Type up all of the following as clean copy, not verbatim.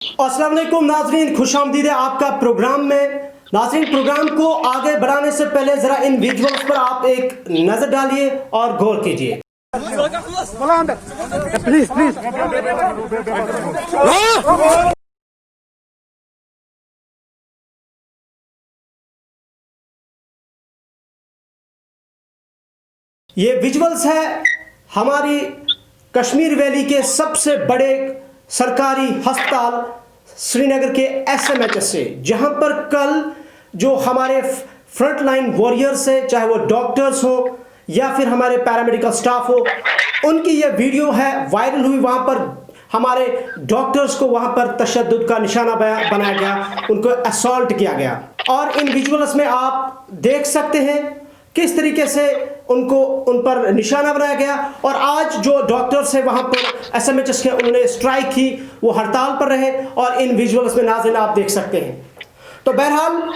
अस्सलाम वालेकुम नाज़रीन, खुशामदीद है आपका प्रोग्राम में। नाज़रीन, प्रोग्राम को आगे बढ़ाने से पहले ज़रा इन विजुअल्स पर आप एक नज़र डालिए और गौर कीजिए। प्लीज प्लीज ये विजुअल्स है हमारी कश्मीर वैली के सबसे बड़े सरकारी अस्पताल श्रीनगर के SMHS से, जहां पर कल जो हमारे फ्रंट लाइन वॉरियर्स है, चाहे वो डॉक्टर्स हो या फिर हमारे पैरामेडिकल स्टाफ हो, उनकी ये वीडियो है वायरल हुई। वहां पर हमारे डॉक्टर्स को वहां पर तशद्दुद का निशाना बनाया गया, उनको असॉल्ट किया गया। और इन विजुअल्स में आप देख सकते हैं किस तरीके से उन पर निशाना बनाया गया। और आज जो डॉक्टर्स हैं वहां पर SMHS के, उन्होंने स्ट्राइक की, वो हड़ताल पर रहे और इन विजुअल्स में नाज़रीन आप देख सकते हैं। तो बहरहाल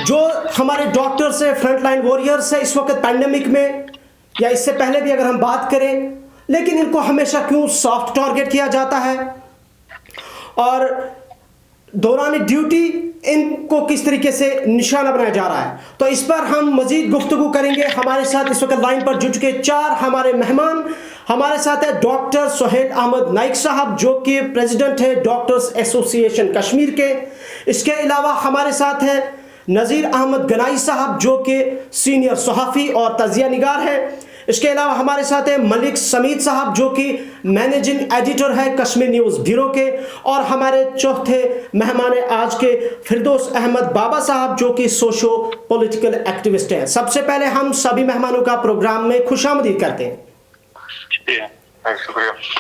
जो हमारे डॉक्टर्स हैं, फ्रंट लाइन वॉरियर्स हैं, इस वक्त पैंडेमिक में या इससे पहले भी अगर हम बात करें, लेकिन इनको हमेशा क्यों सॉफ्ट टारगेट किया जाता है और दौरान ड्यूटी इनको किस तरीके से निशाना बनाया जा रहा है, तो इस पर हम मजीद गुफ्तगू करेंगे। हमारे साथ इस वक्त लाइन पर जुड़ चुके 4 हमारे मेहमान। हमारे साथ है डॉक्टर सुहेल अहमद नाइक साहब, जो कि प्रेसिडेंट है डॉक्टर्स एसोसिएशन कश्मीर के। इसके अलावा हमारे साथ है नज़ीर अहमद गनाई साहब, जो कि सीनियर सहाफ़ी और तजिया निगार है। इसके अलावा हमारे साथ है मलिक समीद साहब, जो कि मैनेजिंग एडिटर है कश्मीर न्यूज़ ब्यूरो के। और हमारे चौथे मेहमान आज के फिरदौस अहमद बाबा साहब, जो कि सोशो पॉलिटिकल एक्टिविस्ट हैं। सबसे पहले हम सभी मेहमानों का प्रोग्राम में खुशामदीद करते हैं।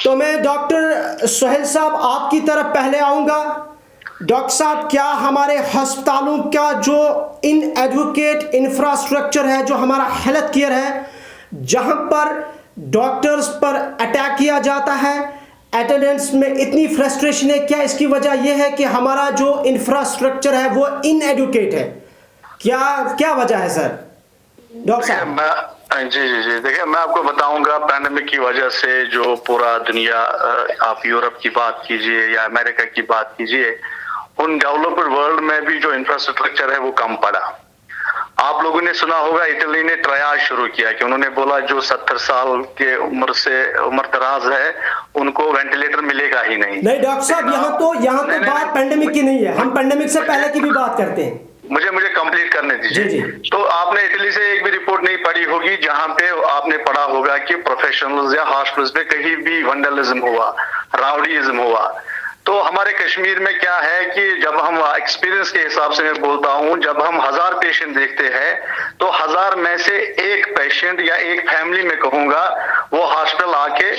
तो मैं डॉक्टर सुहेल साहब आपकी तरफ पहले आऊँगा। डॉक्टर साहब, क्या हमारे अस्पतालों का जो इनएडुकेट इंफ्रास्ट्रक्चर है, जो हमारा हेल्थ केयर है, जहां पर डॉक्टर्स पर अटैक किया जाता है, अटेंडेंस में इतनी फ्रस्ट्रेशन है, क्या इसकी वजह यह है कि हमारा जो इंफ्रास्ट्रक्चर है वो इनएडुकेट है? क्या वजह है सर? डॉक्टर साहब जी देखिए, मैं आपको बताऊंगा पैंडेमिक की वजह से जो पूरा दुनिया, आप यूरोप की बात कीजिए या अमेरिका की बात कीजिए, उन डेवलप्ड वर्ल्ड में भी जो इंफ्रास्ट्रक्चर है वो कम पड़ा। आप लोगों ने सुना होगा इटली ने ट्रायल शुरू किया कि उन्होंने बोला जो 70 साल के उम्र दराज है उनको वेंटिलेटर मिलेगा ही नहीं। डॉक्टर साहब, यहाँ तो बात पेंडेमिक की नहीं है, हम पेंडेमिक से पहले की भी बात करते हैं। मुझे कंप्लीट करने दीजिए। जी। तो आपने इटली से एक भी रिपोर्ट नहीं पढ़ी होगी जहां पे आपने पढ़ा होगा कि प्रोफेशनल्स या हॉस्पिटल्स पे कहीं भी वंडलिज्म हुआ, राउडीइज्म हुआ। तो हमारे कश्मीर में क्या है कि जब हम एक्सपीरियंस के हिसाब से मैं बोलता हूं, जब हम 1000 पेशेंट देखते हैं तो 1000 में से एक पेशेंट या एक फैमिली में कहूंगा वो हॉस्पिटल आके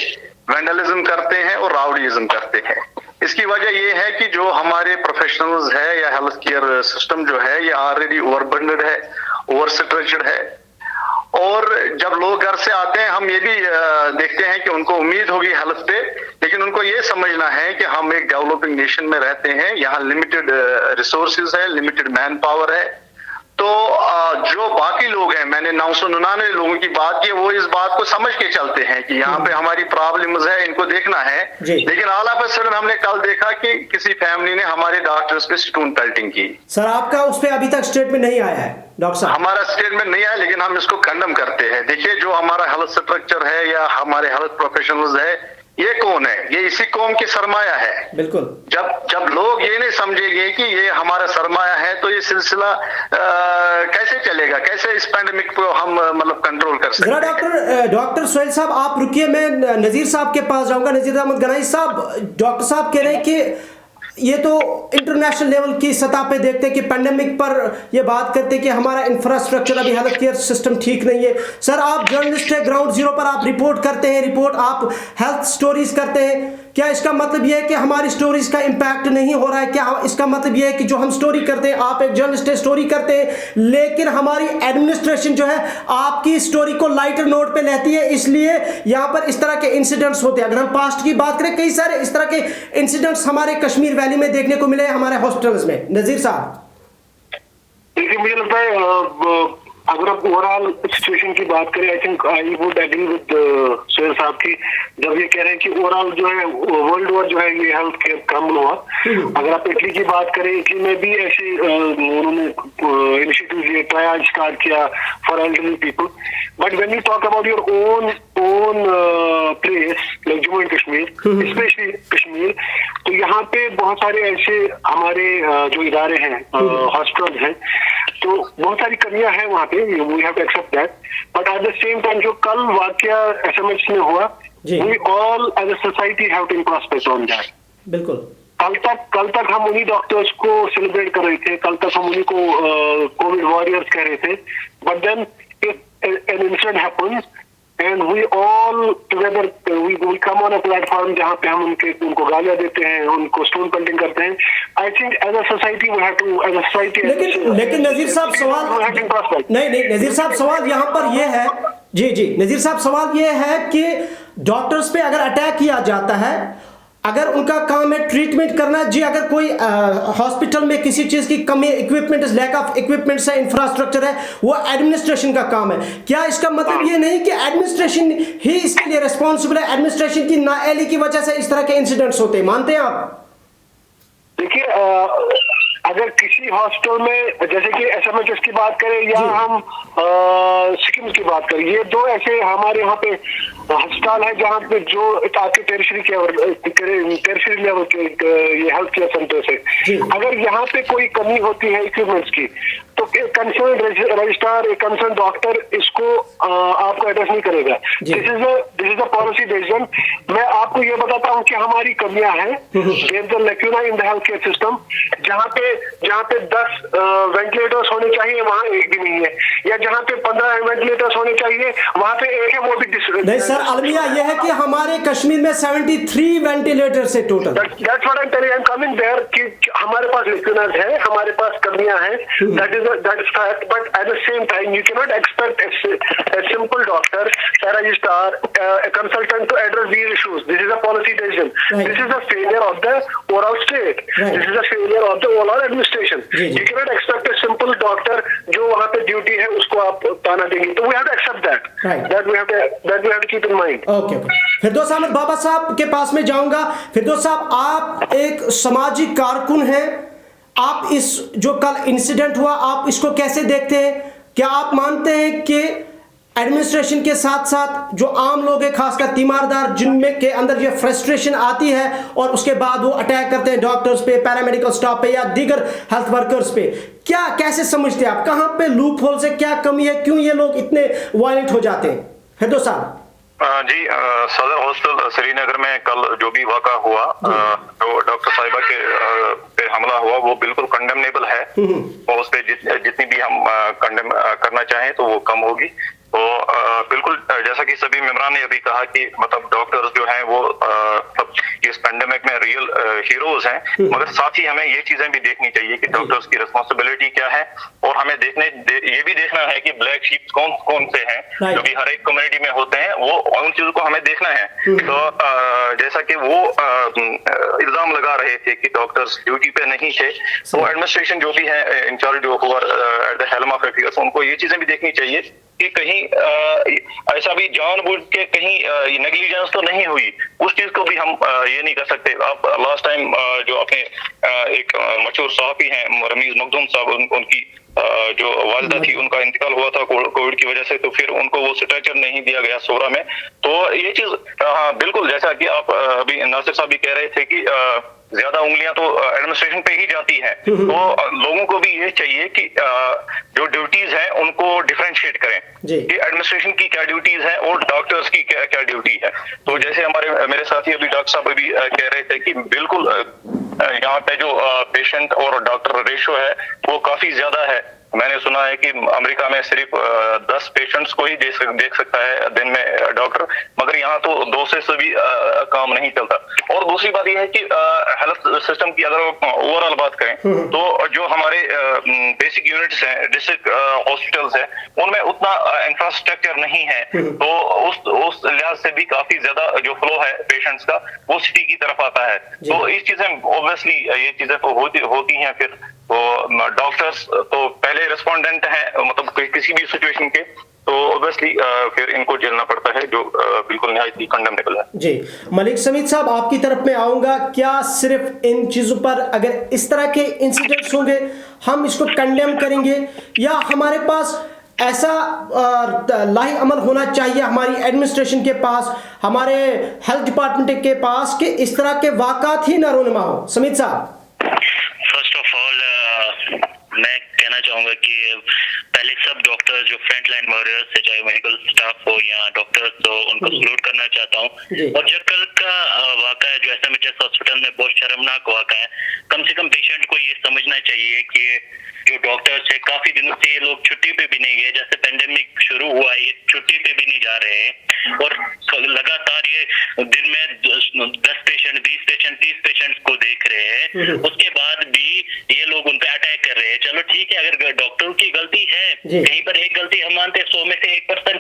वैंडलिज्म करते हैं और राउडीइज्म करते हैं। इसकी वजह ये है कि जो हमारे प्रोफेशनल्स है या हेल्थ केयर सिस्टम जो है ये ऑलरेडी ओवरबर्डन्ड है, ओवर स्ट्रेचड है। और जब लोग घर से आते हैं हम ये भी देखते हैं कि उनको उम्मीद होगी हेल्थ पे, लेकिन उनको ये समझना है कि हम एक डेवलपिंग नेशन में रहते हैं, यहाँ लिमिटेड रिसोर्सेज है, लिमिटेड मैन पावर है। तो जो बाकी लोग हैं, मैंने 999 लोगों की बात की, वो इस बात को समझ के चलते हैं कि यहाँ पे हमारी प्रॉब्लम्स है, इनको देखना है। लेकिन ऑल ऑफ अ सडन हमने कल देखा कि किसी फैमिली ने हमारे डॉक्टर्स पे स्टोन पेल्टिंग की। सर, आपका उस पर अभी तक स्टेटमेंट नहीं आया है डॉक्टर साहब? हमारा स्टेटमेंट नहीं आया, लेकिन हम इसको कंडम करते हैं। देखिए, जो हमारा हेल्थ स्ट्रक्चर है या हमारे हेल्थ प्रोफेशनल्स है, ये कौन है? ये इसी कौम की सरमाया है। बिल्कुल। जब लोग ये नहीं समझेंगे कि ये हमारा सरमाया है, तो ये सिलसिला कैसे चलेगा? कैसे इस पैंडेमिक को हम मतलब कंट्रोल कर सकते हैं? डॉक्टर सुहेल साहब आप रुकिए, मैं नजीर साहब के पास जाऊंगा। नजीर अहमद गनाई साहब, डॉक्टर साहब कह रहे हैं कि ये तो इंटरनेशनल लेवल की सतह पे देखते हैं कि पैंडेमिक पर ये बात करते हैं कि हमारा इंफ्रास्ट्रक्चर, अभी हेल्थ केयर सिस्टम ठीक नहीं है। सर, आप जर्नलिस्ट है, ग्राउंड जीरो पर आप रिपोर्ट करते हैं, आप हेल्थ स्टोरीज करते हैं। क्या इसका मतलब यह है कि हमारी स्टोरीज का इम्पैक्ट नहीं हो रहा है? क्या इसका मतलब यह है कि जो हम स्टोरी करते हैं, आप एक जर्नलिस्ट है, स्टोरी करते हैं, लेकिन हमारी एडमिनिस्ट्रेशन जो है आपकी स्टोरी को लाइटर नोट पे लेती है, इसलिए यहाँ पर इस तरह के इंसिडेंट्स होते हैं? अगर हम पास्ट की बात करें, कई सारे इस तरह के इंसिडेंट्स हमारे कश्मीर वैली में देखने को मिले हमारे हॉस्पिटल्स में। नजीर साहब, देखिए, मुझे लगता है अगर आप ओवरऑल सिचुएशन की बात करें, I think I would agree with Sohail साहब की जब ये कह रहे हैं कि ओवरऑल जो है वर्ल्ड ओवर जो है ये हेल्थ केयर कम हुआ। अगर आप इटली की बात करें, इटली में भी ऐसे उन्होंने इनिशिएटिव लिए, ट्रायल स्टार्ट किया for elderly people. But when you talk about your own place like Jammu and Kashmir, specially Kashmir, तो यहाँ पे बहुत सारे ऐसे हमारे जो इदारे हैं, हॉस्पिटल्स हैं, तो बहुत सारी कमियां हैं वहाँ पे, we have to accept that. But at the same time जो कल वाकया एसएमएच में हुआ, we all as a society have to introspect on that. बिल्कुल। कल तक हम उन्हीं डॉक्टर्स को सेलिब्रेट कर रहे थे, कल तक हम उन्हीं को कोविड वॉरियर्स कह रहे थे। But then an incident happens and we all together we come on a platform जहाँ पे हम उनको गालियां देते हैं, उनको स्टोन पेल्टिंग करते हैं। I think as a society we have to, as a society. लेकिन नजीर साहब सवाल नहीं नजीर साहब सवाल यहाँ पर ये है, जी नजीर साहब सवाल ये है कि डॉक्टर्स पे अगर अटैक किया जाता है, अगर उनका काम है ट्रीटमेंट करना, जी अगर कोई हॉस्पिटल में किसी चीज की कमी, इक्विपमेंट, लैक ऑफ इक्विपमेंट्स है, इंफ्रास्ट्रक्चर है, वो एडमिनिस्ट्रेशन का काम है। क्या इसका मतलब ये नहीं कि एडमिनिस्ट्रेशन ही इसके लिए रिस्पॉन्सिबल है? एडमिनिस्ट्रेशन की नाअहली की वजह से इस तरह के इंसिडेंट्स होते हैं, मानते हैं आप? देखिए, अगर किसी हॉस्पिटल में जैसे कि एसएमएचएस की बात करें या हम सिक्किम की बात करें, ये दो ऐसे हमारे यहाँ पे अस्पताल है जहाँ पे जो आपके टेरिशरी लेवल के ये हेल्थ केयर सेंटर से, अगर यहाँ पे कोई कमी होती है इक्विपमेंट्स की, तो कंसर्न रजिस्ट्रार, एक कंसर्न डॉक्टर इसको आपको एड्रेस नहीं करेगा। This is a policy decision. मैं आपको ये बताता हूँ कि हमारी कमियां हैं, there is a lacuna in the health care system. जहाँ पे 10 वेंटिलेटर्स होने चाहिए वहाँ एक भी नहीं है, या जहाँ पे 15 वेंटिलेटर्स होने चाहिए वहाँ पे एक है, वो भी नहीं सर, अलमिया ये है कि हमारे कश्मीर में 73 वेंटिलेटर से total. That's what I am telling, I am coming there कि हमारे पास लैक्यूनास है, हमारे पास कमियां हैं, that is fact. But at the same time, you cannot expect a simple doctor, a registrar, a consultant to address these issues. This is a policy decision. Right. This is a failure of the overall state. Right. This is a failure of the overall administration. You cannot expect a simple doctor जो वहाँ पे duty है उसको आप ताना देंगे। तो we have to accept that. Right. That we have to keep in mind. Okay. फिरदौस अहमद बाबा साहब के पास में जाऊंगा। फिरदौस साहब, आप एक सामाजिक कारकुन हैं, आप इस जो कल इंसिडेंट हुआ, आप इसको कैसे देखते हैं? क्या आप मानते हैं कि एडमिनिस्ट्रेशन के साथ साथ जो आम लोग हैं, खासकर तीमारदार, जिनमें के अंदर ये फ्रस्ट्रेशन आती है और उसके बाद वो अटैक करते हैं डॉक्टर्स पे, पैरामेडिकल स्टाफ पे या दीगर हेल्थ वर्कर्स पे, क्या कैसे समझते हैं आप? कहाँ पे लूप होल से क्या कमी है, क्यों ये लोग इतने वायलेंट हो जाते हैं? फिरदौस साहब। जी, सदर हॉस्पिटल श्रीनगर में कल जो भी वाक़ा हुआ, जो डॉक्टर साहिबा के पे हमला हुआ, वो बिल्कुल कंडेमनेबल है और उस पर जितनी भी हम कंडेम करना चाहें तो वो कम होगी। तो बिल्कुल जैसा कि सभी मेंबरान ने अभी कहा कि मतलब डॉक्टर्स जो हैं वो इस पेंडेमिक में रियल हीरोज हैं, मगर साथ ही हमें ये चीजें भी देखनी चाहिए कि डॉक्टर्स की रिस्पॉन्सिबिलिटी क्या है, और हमें ये भी देखना है कि ब्लैक शीप्स कौन से हैं जो भी हर एक कम्युनिटी में होते हैं, वो उन चीजों को हमें देखना है। तो जैसा कि वो इल्जाम लगा रहे थे कि डॉक्टर्स ड्यूटी पे नहीं थे, तो एडमिनिस्ट्रेशन जो भी है इंचार्ज जो at the helm of affairs, उनको ये चीजें भी देखनी चाहिए कि कहीं ऐसा भी जानबूझ के कहीं नेग्लिजेंस तो नहीं हुई, उस चीज को भी हम ये नहीं कर सकते। आप लास्ट टाइम जो अपने एक मशहूर सहाफी हैं रमीज मखदूम साहब, उनकी जो वालिदा थी, उनका इंतकाल हुआ था कोविड की वजह से, तो फिर उनको वो स्ट्रेचर नहीं दिया गया सोरा में। तो ये चीज बिल्कुल जैसा कि आप अभी नासिर साहब भी कह रहे थे कि ज्यादा उंगलियां तो एडमिनिस्ट्रेशन पे ही जाती है, तो लोगों को भी ये चाहिए कि जो ड्यूटीज हैं उनको डिफरेंशिएट करें कि एडमिनिस्ट्रेशन की क्या ड्यूटीज हैं और डॉक्टर्स की क्या ड्यूटी है। तो जैसे मेरे साथी अभी डॉक्टर साहब अभी कह रहे थे कि बिल्कुल यहाँ पे जो पेशेंट और डॉक्टर रेशो है वो काफी ज्यादा है। मैंने सुना है कि अमेरिका में सिर्फ 10 पेशेंट्स को ही देख सकता है दिन में डॉक्टर, मगर यहाँ तो 2 से भी काम नहीं चलता। और दूसरी बात यह है कि हेल्थ सिस्टम की अगर ओवरऑल बात करें तो जो हमारे बेसिक यूनिट्स हैं, डिस्ट्रिक्ट हॉस्पिटल्स हैं, उनमें उतना इंफ्रास्ट्रक्चर नहीं है, तो उस लिहाज से भी काफी ज्यादा जो फ्लो है पेशेंट्स का वो सिटी की तरफ आता है। तो इस चीजें ऑब्वियसली ये चीजें तो होती हैं फिर वो डॉक्टर्स तो पहले रिस्पोंडेंट हैं, मतलब किसी भी सिचुएशन के, तो ऑब्वियसली फिर इनको झेलना पड़ता है, जो बिल्कुल निहायत ही कंडेमनेबल है। जी मलिक समीद साहब, आपकी तरफ में आऊंगा। क्या सिर्फ इन चीजों पर अगर इस तरह के इंसिडेंट्स होंगे हम इसको कंडेम करेंगे, या हमारे पास ऐसा लाही अमल होना चाहिए हमारी एडमिनिस्ट्रेशन के पास, हमारे हेल्थ डिपार्टमेंट के पास, कि इस तरह के वाक़ात ही न रोनमा हो? समीद साहब, फर्स्ट ऑफ ऑल मैं कहना चाहूंगा कि पहले सब डॉक्टर जो फ्रंट लाइन वॉरियर्स है, चाहे मेडिकल स्टाफ हो या डॉक्टर्स, तो उनको सल्यूट करना चाहता हूँ। और जो कल का वाक़ा है जो एसएमएचएस हॉस्पिटल में, बहुत शर्मनाक वाक़ा है। कम से कम पेशेंट को ये समझना चाहिए कि जो डॉक्टर्स है काफी दिनों से ये लोग छुट्टी पे भी नहीं गए, जैसे पेंडेमिक शुरू हुआ है ये छुट्टी पे भी नहीं जा रहे हैं, और लगातार ये दिन में 10 पेशेंट, 20 पेशेंट, 30 पेशेंट्स को देख रहे हैं। उसके बाद भी ये लोग उन पे अटैक कर रहे हैं। चलो ठीक है, अगर डॉक्टरों की गलती है, कहीं पर एक गलती हम मानते हैं, 100 में से 1%,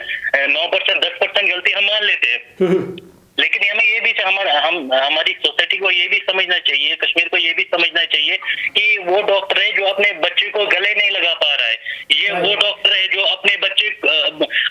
9%, 10% गलती हम मान लेते हैं, लेकिन हमें ये भी हमारी सोसाइटी को ये भी समझना चाहिए, कश्मीर को ये भी समझना चाहिए कि वो डॉक्टर है जो अपने बच्चे को गले नहीं लगा पा रहा है, ये वो डॉक्टर है जो अपने बच्चे,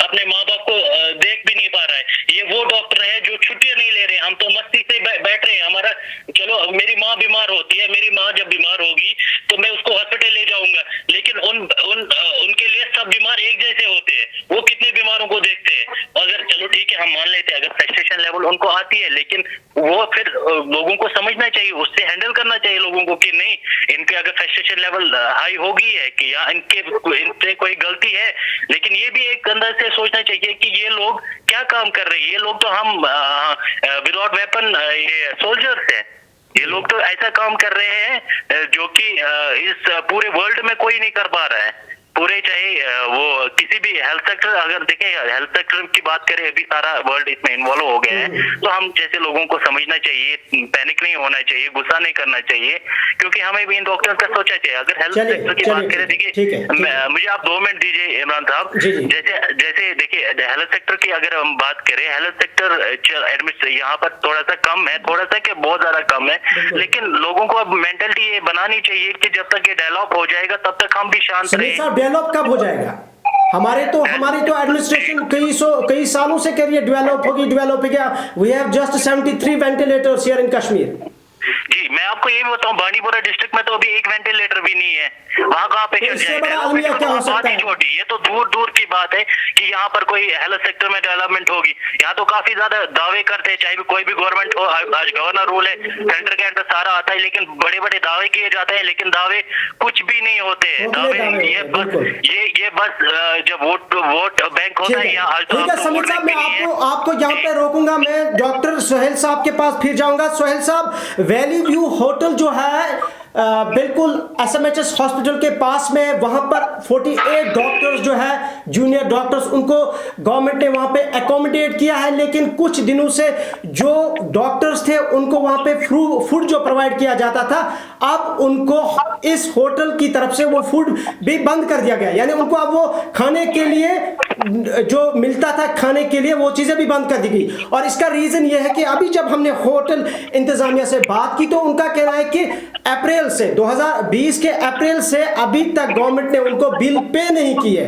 अपने माँ बाप को देख भी नहीं पा रहा है, ये वो डॉक्टर है जो छुट्टियां नहीं ले रहे। हम तो मस्ती से बैठ रहे हैं। हमारा चलो, मेरी माँ बीमार होती है, मेरी माँ जब बीमार होगी तो मैं उसको हॉस्पिटल ले जाऊंगा, लेकिन उनके लिए सब बीमार एक जैसे होते हैं, वो कितने बीमारों को देखते हैं। अगर चलो ठीक है, हम मान लेते हैं अगर फ्रस्ट्रेशन लेवल उनको आती है, लेकिन वो फिर लोगों को समझना चाहिए, उससे हैंडल करना चाहिए लोगों को कि नहीं, इनके अगर फ्रस्ट्रेशन लेवल हाई हो गई है कि या इनसे कोई गलती है, लेकिन ये भी एक अंदर से सोचना चाहिए कि ये लोग क्या काम कर रहे हैं। ये लोग तो हम विदाउट वेपन ये सोल्जर्स हैं, ये लोग तो ऐसा काम कर रहे हैं जो कि इस पूरे वर्ल्ड में कोई नहीं कर पा रहा है। पूरे चाहे वो किसी भी हेल्थ सेक्टर, अगर देखें हेल्थ सेक्टर की बात करें, अभी सारा वर्ल्ड इसमें इन्वॉल्व हो गया है, तो हम जैसे लोगों को समझना चाहिए, पैनिक नहीं होना चाहिए, गुस्सा नहीं करना चाहिए, क्योंकि हमें भी इन डॉक्टर्स का सोचना चाहिए। अगर हेल्थ सेक्टर की बात करें, देखिए मुझे आप 2 मिनट दीजिए इमरान साहब। जैसे देखिए हेल्थ सेक्टर की अगर हम बात करें, हेल्थ सेक्टर यहाँ पर थोड़ा सा कम है, थोड़ा सा क्या बहुत ज्यादा कम है, लेकिन लोगों को अब मेंटलिटी ये बनानी चाहिए कि जब तक ये डेवलप हो जाएगा तब तक हम भी शांत रहें। डेवलप कब हो जाएगा? हमारी तो एडमिनिस्ट्रेशन कई सालों से कह रही है डेवलप होगी। We have just 73 ventilators here in Kashmir. जी मैं आपको ये भी बताऊं, बांडीपोरा डिस्ट्रिक्ट में तो अभी एक वेंटिलेटर भी नहीं है। वहाँ कहाँ पे इससे बड़ा अलमिया क्या हो सकता है? छोटी, ये तो दूर दूर की बात है कि यहाँ पर कोई हेल्थ सेक्टर में डेवलपमेंट होगी। यहाँ तो काफी ज्यादा दावे करते हैं, चाहे भी कोई भी गवर्नमेंट हो। आज गवर्नर रूल है, सेंटर के अंदर सारा आता है, लेकिन बड़े बड़े दावे किए जाते हैं, लेकिन दावे कुछ भी नहीं होते हैं। दावे ये बस जब वोट बैंक होता है। ठीक है समीर साहब, मैं आपको यहाँ पे रोकूंगा। मैं डॉक्टर सोहेल साहब के पास फिर जाऊंगा। सोहेल साहब, वैली व्यू होटल जो है बिल्कुल एसएमएचएस हॉस्पिटल के पास में, वहां पर 48 डॉक्टर्स जो है, जूनियर डॉक्टर्स, उनको गवर्नमेंट ने वहां पे एकोमोडेट किया है, लेकिन कुछ दिनों से जो डॉक्टर्स थे उनको वहां पे फूड जो प्रोवाइड किया जाता था, अब उनको इस होटल की तरफ से वो फूड भी बंद कर दिया गया। यानी उनको अब वो खाने के लिए जो मिलता था, खाने के लिए वो चीजें भी बंद कर दी गई। और इसका रीजन ये है कि अभी जब हमने होटल इंतजामिया से बात की तो उनका कहना है कि अप्रैल से 2020 के अप्रैल से अभी तक गवर्नमेंट ने उनको बिल पे नहीं किए।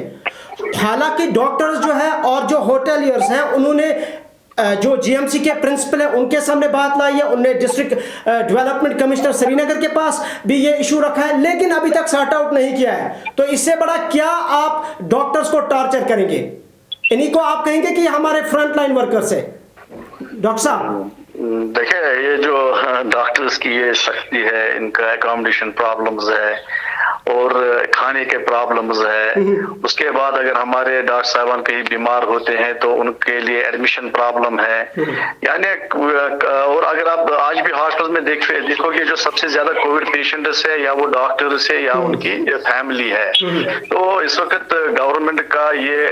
हालांकि डॉक्टर्स जो है और जो होटलियर्स हैं, उन्होंने जो जीएमसी के प्रिंसिपल है उनके सामने बात लाई है, उन्होंने डिस्ट्रिक्ट डेवलपमेंट कमिश्नर श्रीनगर के पास भी ये इशू रखा है, लेकिन अभी तक सॉर्ट आउट नहीं किया है। तो इससे बड़ा क्या आप डॉक्टर्स को टॉर्चर करेंगे? इन्हीं को आप कहेंगे कि हमारे फ्रंट लाइन वर्कर्स है? डॉक्टर साहब देखिए, ये जो डॉक्टर्स की ये सख्ती है, इनका एकोमोडेशन प्रॉब्लम्स है और खाने के प्रॉब्लम्स है। उसके बाद अगर हमारे डॉक्टर साहबान कहीं बीमार होते हैं तो उनके लिए एडमिशन प्रॉब्लम है। यानी और अगर आप आज भी हॉस्पिटल में देखोगे, जो सबसे ज्यादा कोविड पेशेंट्स है या वो डॉक्टर्स है या उनकी फैमिली है। तो इस वक्त गवर्नमेंट का ये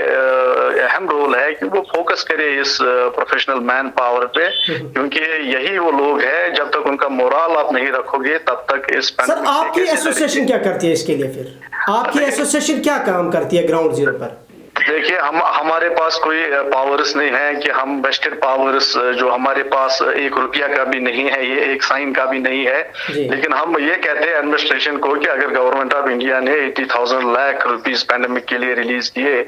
अहम रोल है कि वो फोकस करे इस प्रोफेशनल मैन पावर पे, क्योंकि यही वो लोग हैं, जब तक उनका मोरल आप नहीं रखोगे तब तक इस सर आपकी एसोसिएशन क्या करती है इसके लिए? फिर आपकी एसोसिएशन क्या काम करती है ग्राउंड जीरो पर? देखिए, हमारे पास कोई पावर्स नहीं है कि हम वेस्टेड पावर्स जो हमारे पास 1 रुपया का भी नहीं है, ये 1 साइन का भी नहीं है। लेकिन हम ये कहते हैं एडमिनिस्ट्रेशन को कि अगर गवर्नमेंट ऑफ इंडिया ने 80,000 लाख रुपीस पैंडेमिक के लिए रिलीज किए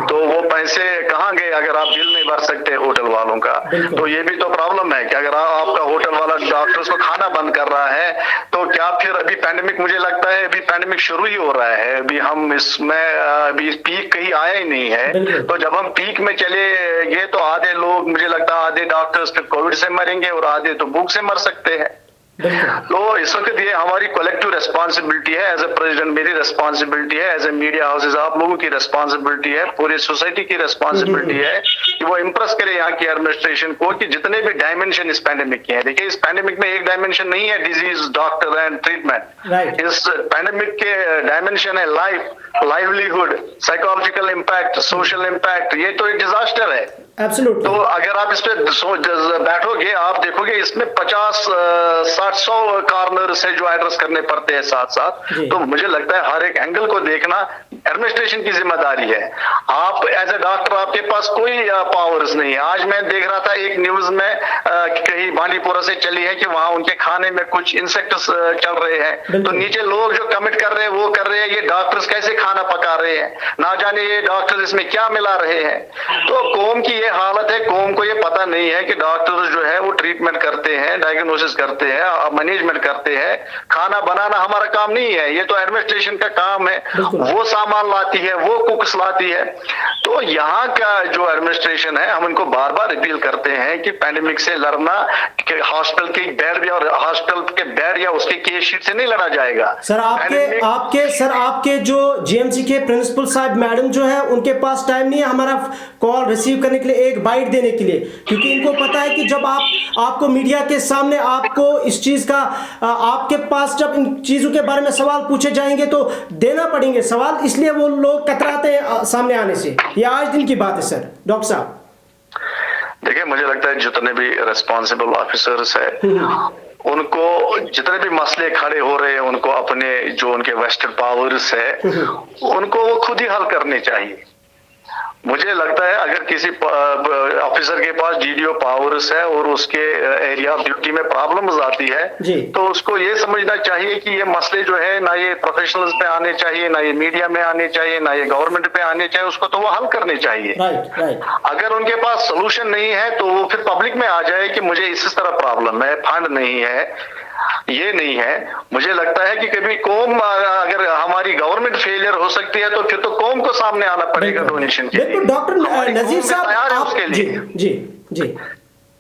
तो वो पैसे कहाँ गए अगर आप बिल नहीं भर सकते होटल वालों का। तो ये भी तो प्रॉब्लम है कि अगर आपका होटल वाला डॉक्टर्स को खाना बंद कर रहा है तो क्या फिर अभी पैंडेमिक, मुझे लगता है अभी पैंडेमिक शुरू ही हो रहा है, अभी हम इसमें अभी पीक कहीं आया ही नहीं है। तो जब हम पीक में चले गए तो आधे लोग, मुझे लगता है आधे डॉक्टर्स फिर कोविड से मरेंगे और आधे तो भूख से मर सकते हैं। तो इस वक्त ये हमारी कलेक्टिव रेस्पॉन्सिबिलिटी है, एज ए प्रेसिडेंट मेरी रेस्पॉन्सिबिलिटी है, एज ए मीडिया हाउसेज आप लोगों की रेस्पॉन्सिबिलिटी है, पूरी सोसाइटी की रेस्पॉन्सिबिलिटी है कि वो इम्प्रेस करे यहाँ की एडमिनिस्ट्रेशन को कि जितने भी डायमेंशन इस पैंडेमिक के हैं, देखिए इस पैंडेमिक में एक डायमेंशन नहीं है डिजीज, डॉक्टर एंड ट्रीटमेंट। इस पैंडेमिक के डायमेंशन है life, livelihood, psychological impact, social impact, ये तो एक डिजास्टर है। Absolutely. तो अगर आप इस पे बैठोगे आप देखोगे इसमें 50-60-100 कॉर्नर्स है जो एड्रेस करने पड़ते हैं साथ साथ। तो मुझे लगता है हर एक एंगल को देखना एडमिनिस्ट्रेशन की जिम्मेदारी है। आप एज ए डॉक्टर आपके पास कोई पावर्स नहीं है। आज मैं देख रहा था एक न्यूज में कहीं बांडीपुरा से चली है कि वहां उनके खाने में कुछ इंसेक्ट्स चल रहे हैं। तो नीचे लोग जो कमिट कर रहे हैं वो कर रहे हैं, ये डॉक्टर्स कैसे खाना पका रहे हैं, ना जाने ये डॉक्टर्स इसमें क्या मिला रहे हैं। तो कौम की ये हालत है, कौम को ये पता नहीं है कि डॉक्टर्स जो है वो ट्रीटमेंट करते हैं, डायग्नोसिस करते हैं, मैनेजमेंट करते हैं। खाना बनाना हमारा काम नहीं है, ये तो एडमिनिस्ट्रेशन का काम है। वो सामान लाती है, वो कुक्स लाती है। तो यहाँ का जो एडमिनिस्ट्रेशन है हम इनको बार बार अपील करते हैं कि पैंडेमिक से लड़ना हॉस्पिटल के बेड या हॉस्पिटल के बेड या उसके केस शीट से नहीं लड़ा जाएगा। सर आपके जो जीएमसी के प्रिंसिपल साहब मैडम जो है उनके पास टाइम नहीं है हमारा कॉल रिसीव करने के लिए, एक बाइट देने के लिए, क्योंकि इनको पता है कि जब आपको मीडिया के सामने आपको इस चीज का आपके पास जब इन चीजों के बारे में सवाल पूछे जाएंगे तो देना पड़ेंगे सवाल, इसलिए वो लोग कतराते हैं सामने आने से। ये आज दिन की बात है सर। डॉक्टर साहब देखिए, मुझे लगता है जितने भी रिस्पॉन्सिबल ऑफिसर्स है उनको जितने भी मसले खड़े हो रहे हैं उनको अपने जो उनके वेस्टेड पावर्स है उनको वो खुद ही हल करने चाहिए। मुझे लगता है अगर किसी ऑफिसर के पास डीडीओ पावर्स है और उसके एरिया ऑफ ड्यूटी में प्रॉब्लम्स आती है तो उसको ये समझना चाहिए कि ये मसले जो है ना ये प्रोफेशनल्स पे आने चाहिए, ना ये मीडिया में आने चाहिए, ना ये गवर्नमेंट पे आने चाहिए, उसको तो वो हल करने चाहिए। अगर उनके पास सोल्यूशन नहीं है तो वो फिर पब्लिक में आ जाए कि मुझे इस तरह प्रॉब्लम है, फंड नहीं है, ये नहीं है। मुझे लगता है कि कभी कौम अगर हमारी गवर्नमेंट फेलियर हो सकती है तो फिर तो कौम को सामने आना पड़ेगा डोनेशन के लिए। डॉक्टर नजीर साहब उसके लिए जी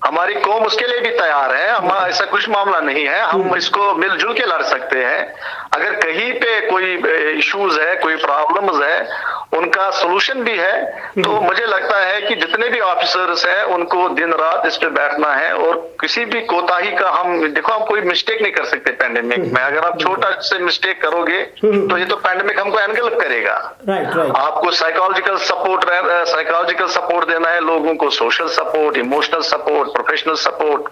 हमारी कौम उसके लिए भी तैयार है। हम ऐसा कुछ मामला नहीं है, हम इसको मिलजुल के लड़ सकते हैं। अगर कहीं पे कोई इश्यूज है, कोई प्रॉब्लम्स है, उनका सोल्यूशन भी है तो मुझे लगता है कि जितने भी ऑफिसर्स हैं उनको दिन रात इस पे बैठना है और किसी भी कोताही का हम देखो, हम कोई मिस्टेक नहीं कर सकते पैंडेमिक में। अगर आप छोटा से मिस्टेक करोगे तो ये तो पैंडेमिक हमको एनगल्फ करेगा। आपको साइकोलॉजिकल सपोर्ट देना है लोगों को, social support, emotional support, professional support,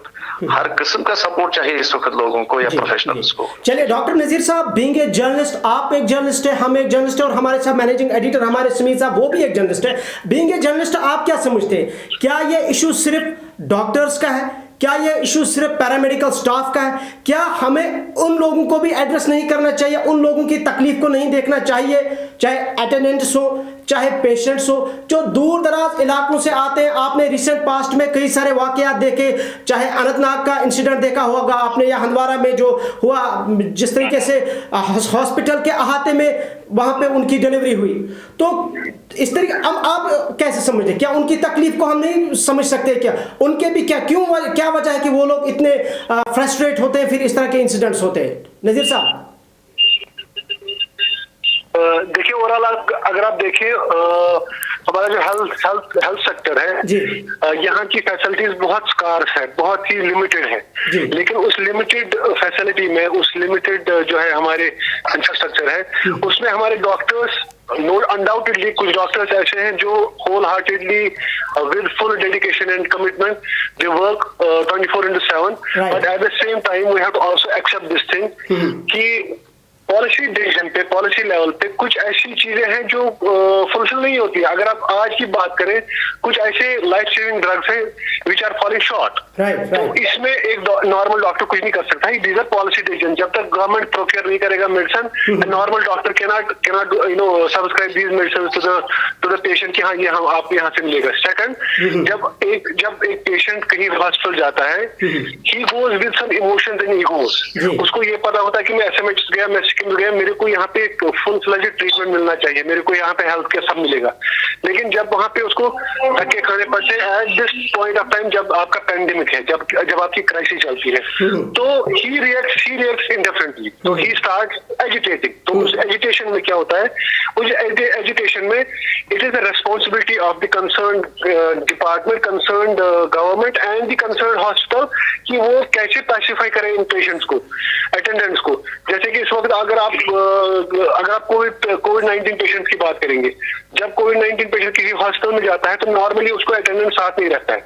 हर किस्म का सपोर्ट चाहिए इस वक्त लोगों को या प्रोफेशनल्स को। चलिए डॉक्टर नजीर साहब, बीइंग ए जर्नलिस्ट, आप एक जर्नलिस्ट है, हम एक जर्नलिस्ट है और हमारे साथ मैनेजिंग एडिटर हमारे सुमीत साहब वो भी एक जर्नलिस्ट है। बीइंग ए जर्नलिस्ट आप क्या समझते हैं, क्या ये इशू सिर्फ डॉक्टर्स का है, क्या ये इशू सिर्फ पैरामेडिकल स्टाफ का है, क्या हमें उन लोगों को भी एड्रेस नहीं करना चाहिए, उन लोगों की तकलीफ को नहीं देखना चाहिए, चाहे अटेंडेंट्स हो चाहे पेशेंट्स हो जो दूर दराज इलाकों से आते हैं। आपने रिसेंट पास्ट में कई सारे वाकयात देखे, चाहे अनंतनाग का इंसिडेंट देखा होगा आपने या हंदवाड़ा में जो हुआ, जिस तरीके से हॉस्पिटल के अहाते में वहां पे उनकी डिलीवरी हुई। तो इस तरीके आप कैसे समझते, क्या उनकी तकलीफ को हम नहीं समझ सकते, क्या उनके भी क्या वजह है कि वो लोग इतने फ्रस्ट्रेट होते हैं, फिर इस तरह के इंसिडेंट्स होते हैं? नजीर साहब देखिए, ओवरऑल अगर आप देखिए हमारा जो हेल्थ सेक्टर है, यहाँ की फैसिलिटीज बहुत स्कार्स है, बहुत ही लिमिटेड है। लेकिन उस लिमिटेड फैसिलिटी में, उस लिमिटेड जो है हमारे इंफ्रास्ट्रक्चर है, उसमें हमारे डॉक्टर्स अनडाउटेडली कुछ डॉक्टर्स ऐसे हैं जो wholeheartedly with full dedication and commitment they work 24/7, but at the same time we have to also accept this thing कि पॉलिसी डिसीजन पे, पॉलिसी लेवल पे कुछ ऐसी चीजें हैं जो फुलफिल नहीं होती। अगर आप आज की बात करें, कुछ ऐसे लाइफ सेविंग ड्रग्स हैं विच आर फॉलिंग शॉर्ट। तो इसमें एक नॉर्मल डॉक्टर कुछ नहीं कर सकता। These are policy decision. जब तक गवर्नमेंट प्रोक्योर नहीं करेगा medicine, normal doctor cannot subscribe these medicine to the patient कि हाँ ये हम आपको यहाँ से मिलेगा। सेकंड, जब एक पेशेंट कहीं हॉस्पिटल जाता है, he goes with some emotions and egos. उसको ये पता होता है कि मैं एसएमएच गया, मैं सिक्किम गया, मेरे को यहाँ पे फुल फ्लेजेड ट्रीटमेंट मिलना चाहिए, मेरे को यहाँ पे हेल्थ केयर सब मिलेगा। लेकिन जब वहां पे उसको धक्के खाने पड़ते हैं at this point of time, जब आपका पेंडेमिक है, जब आपकी क्राइसिस चलती है, तो ही रिएक्ट्स इंडिफरेंटली, तो ही स्टार्ट एजिटेटिंग। तो उस एजिटेशन में क्या होता है, उस एजिटेशन में it is the responsibility of the concern department, concern government and the concern hospital कि वो कैसे पैसिफाई करें इन पेशेंट्स को, अटेंडेंट्स को। जैसे कि इस वक्त अगर आप कोविड-19 पेशेंट्स की बात करेंगे, जब कोविड-19 पेशेंट किसी हॉस्पिटल में जाता है तो नॉर्मली उसको अटेंडेंट साथ नहीं रहता है।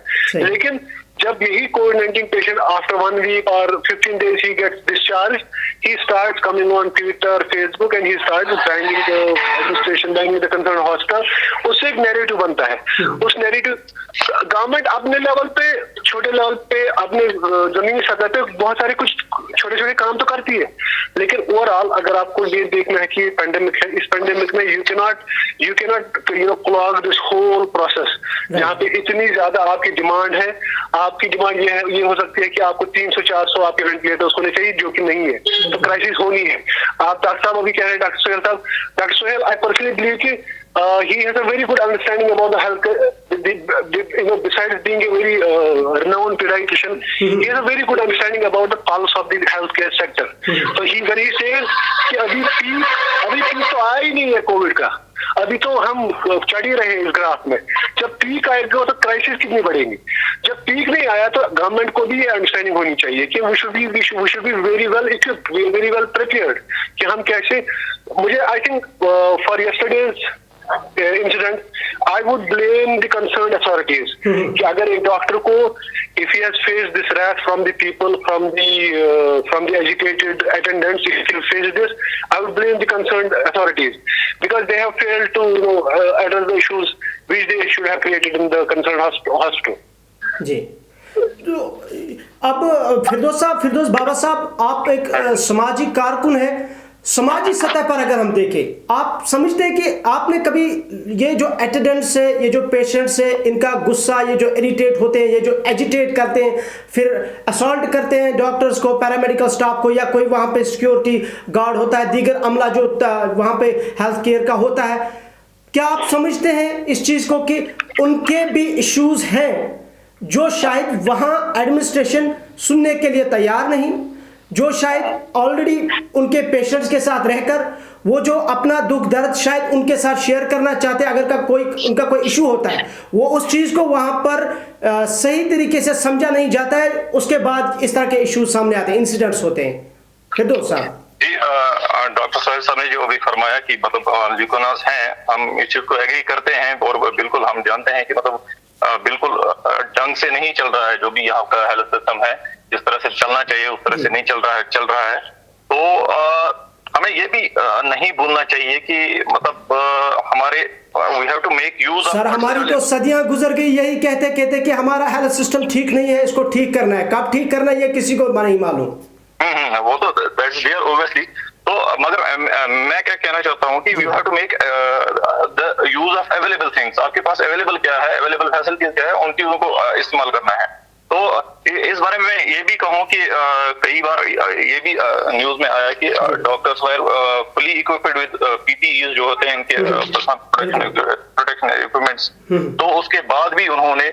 लेकिन जब यही कोविड-19 पेशेंट आफ्टर 1 वीक और 15 days he gets discharged, he starts coming on Twitter, Facebook and he starts banging the administration, banging the concerned hospital। उससे एक नैरेटिव बनता है। उस नैरेटिव गवर्नमेंट अपने लेवल पे, छोटे लेवल पे, अपने जमीनी सतह पे बहुत सारे कुछ छोटे छोटे काम तो करती है, लेकिन ओवरऑल अगर आपको ये देखना है कि पेंडेमिक है, इस पेंडेमिक में you cannot clog this whole process. जहाँ पे इतनी ज्यादा आपकी डिमांड है, आपकी डिमांड ये हो सकती है कि आपको 300-400 आपके वेंटिलेटर्स होने चाहिए, जो कि नहीं है, तो क्राइसिस होनी है। आप डॉक्टर साहब अभी कह रहे हैं, doctor Sohail, I personally believe कि he has a very good understanding about the health, besides being a very renowned pediatrician, he has a very good understanding about the pulse of the healthcare sector. So when he says कि अभी peak तो आया ही नहीं है Covid का, अभी तो हम चढ़ ही रहे हैं इस ग्राफ में। जब पीक आएगा तो क्राइसिस कितनी बढ़ेगी। जब पीक नहीं आया तो गवर्नमेंट को भी ये अंडरस्टैंडिंग होनी चाहिए कि we should be very well equipped, very well prepared कि हम कैसे। मुझे I think for yesterday's incident, I would blame the concerned authorities कि अगर एक डॉक्टर को if he has faced this wrath from the people, from the agitated attendants, if he faced this, I would blame the concerned authorities because they have failed to address the issues which they should have created in the concerned hospital. जी, तो अब फिरदौस बाबा साहब, आप एक सामाजिक कारकुन है। समाजी सतह पर अगर हम देखें, आप समझते हैं कि आपने कभी ये जो अटेंडेंट्स है, ये जो पेशेंट्स है, इनका गुस्सा, ये जो इरिटेट होते हैं, ये जो एजिटेट करते हैं, फिर असॉल्ट करते हैं डॉक्टर्स को, पैरामेडिकल स्टाफ को, या कोई वहाँ पे सिक्योरिटी गार्ड होता है, दीगर अमला जो वहाँ पे हेल्थ केयर का होता है, क्या आप समझते हैं इस चीज़ को कि उनके भी इश्यूज हैं जो शायद वहाँ एडमिनिस्ट्रेशन सुनने के लिए तैयार नहीं, जो शायद ऑलरेडी उनके पेशेंट्स के साथ रहकर वो जो अपना दुख दर्द शायद उनके साथ शेयर करना चाहते हैं, अगर उनका कोई इशू होता है, वो उस चीज़ को वहाँ पर सही तरीके से समझा नहीं जाता है, उसके बाद इस तरह के इशू सामने आते हैं, इंसिडेंट्स होते हैं। फिरदौस साहब जी, डॉक्टर सोहेल साहब ने जो अभी फरमाया कि मतलब ल्यूकोनास हैं, हम इस चीज को एग्री करते हैं और बिल्कुल हम जानते हैं कि मतलब बिल्कुल ढंग से नहीं चल रहा है जो भी यहाँ का हेल्थ सिस्टम है, जिस तरह से चलना चाहिए उस तरह से नहीं चल रहा है। तो हमें ये भी नहीं भूलना चाहिए कि मतलब हमारे we have to make use. Sir, हमारी तो सदियां गुजर गई यही कहते कि हमारा हेल्थ सिस्टम ठीक नहीं है, इसको ठीक करना है। कब ठीक करना है ये किसी को नहीं मालूम। वो तो दैट्स देयर ऑब्वियसली। तो मगर मैं क्या कहना चाहता हूँ कि we have to make the use of available things. आपके पास अवेलेबल क्या है, अवेलेबल फैसिलिटीज क्या है, उन चीजों को इस्तेमाल करना है। तो इस बारे में ये भी कहूँ कि कई बार ये भी न्यूज में आया कि doctors were fully equipped with PPE जो होते हैं इनके प्रोटेक्शन इक्विपमेंट्स। तो उसके बाद भी उन्होंने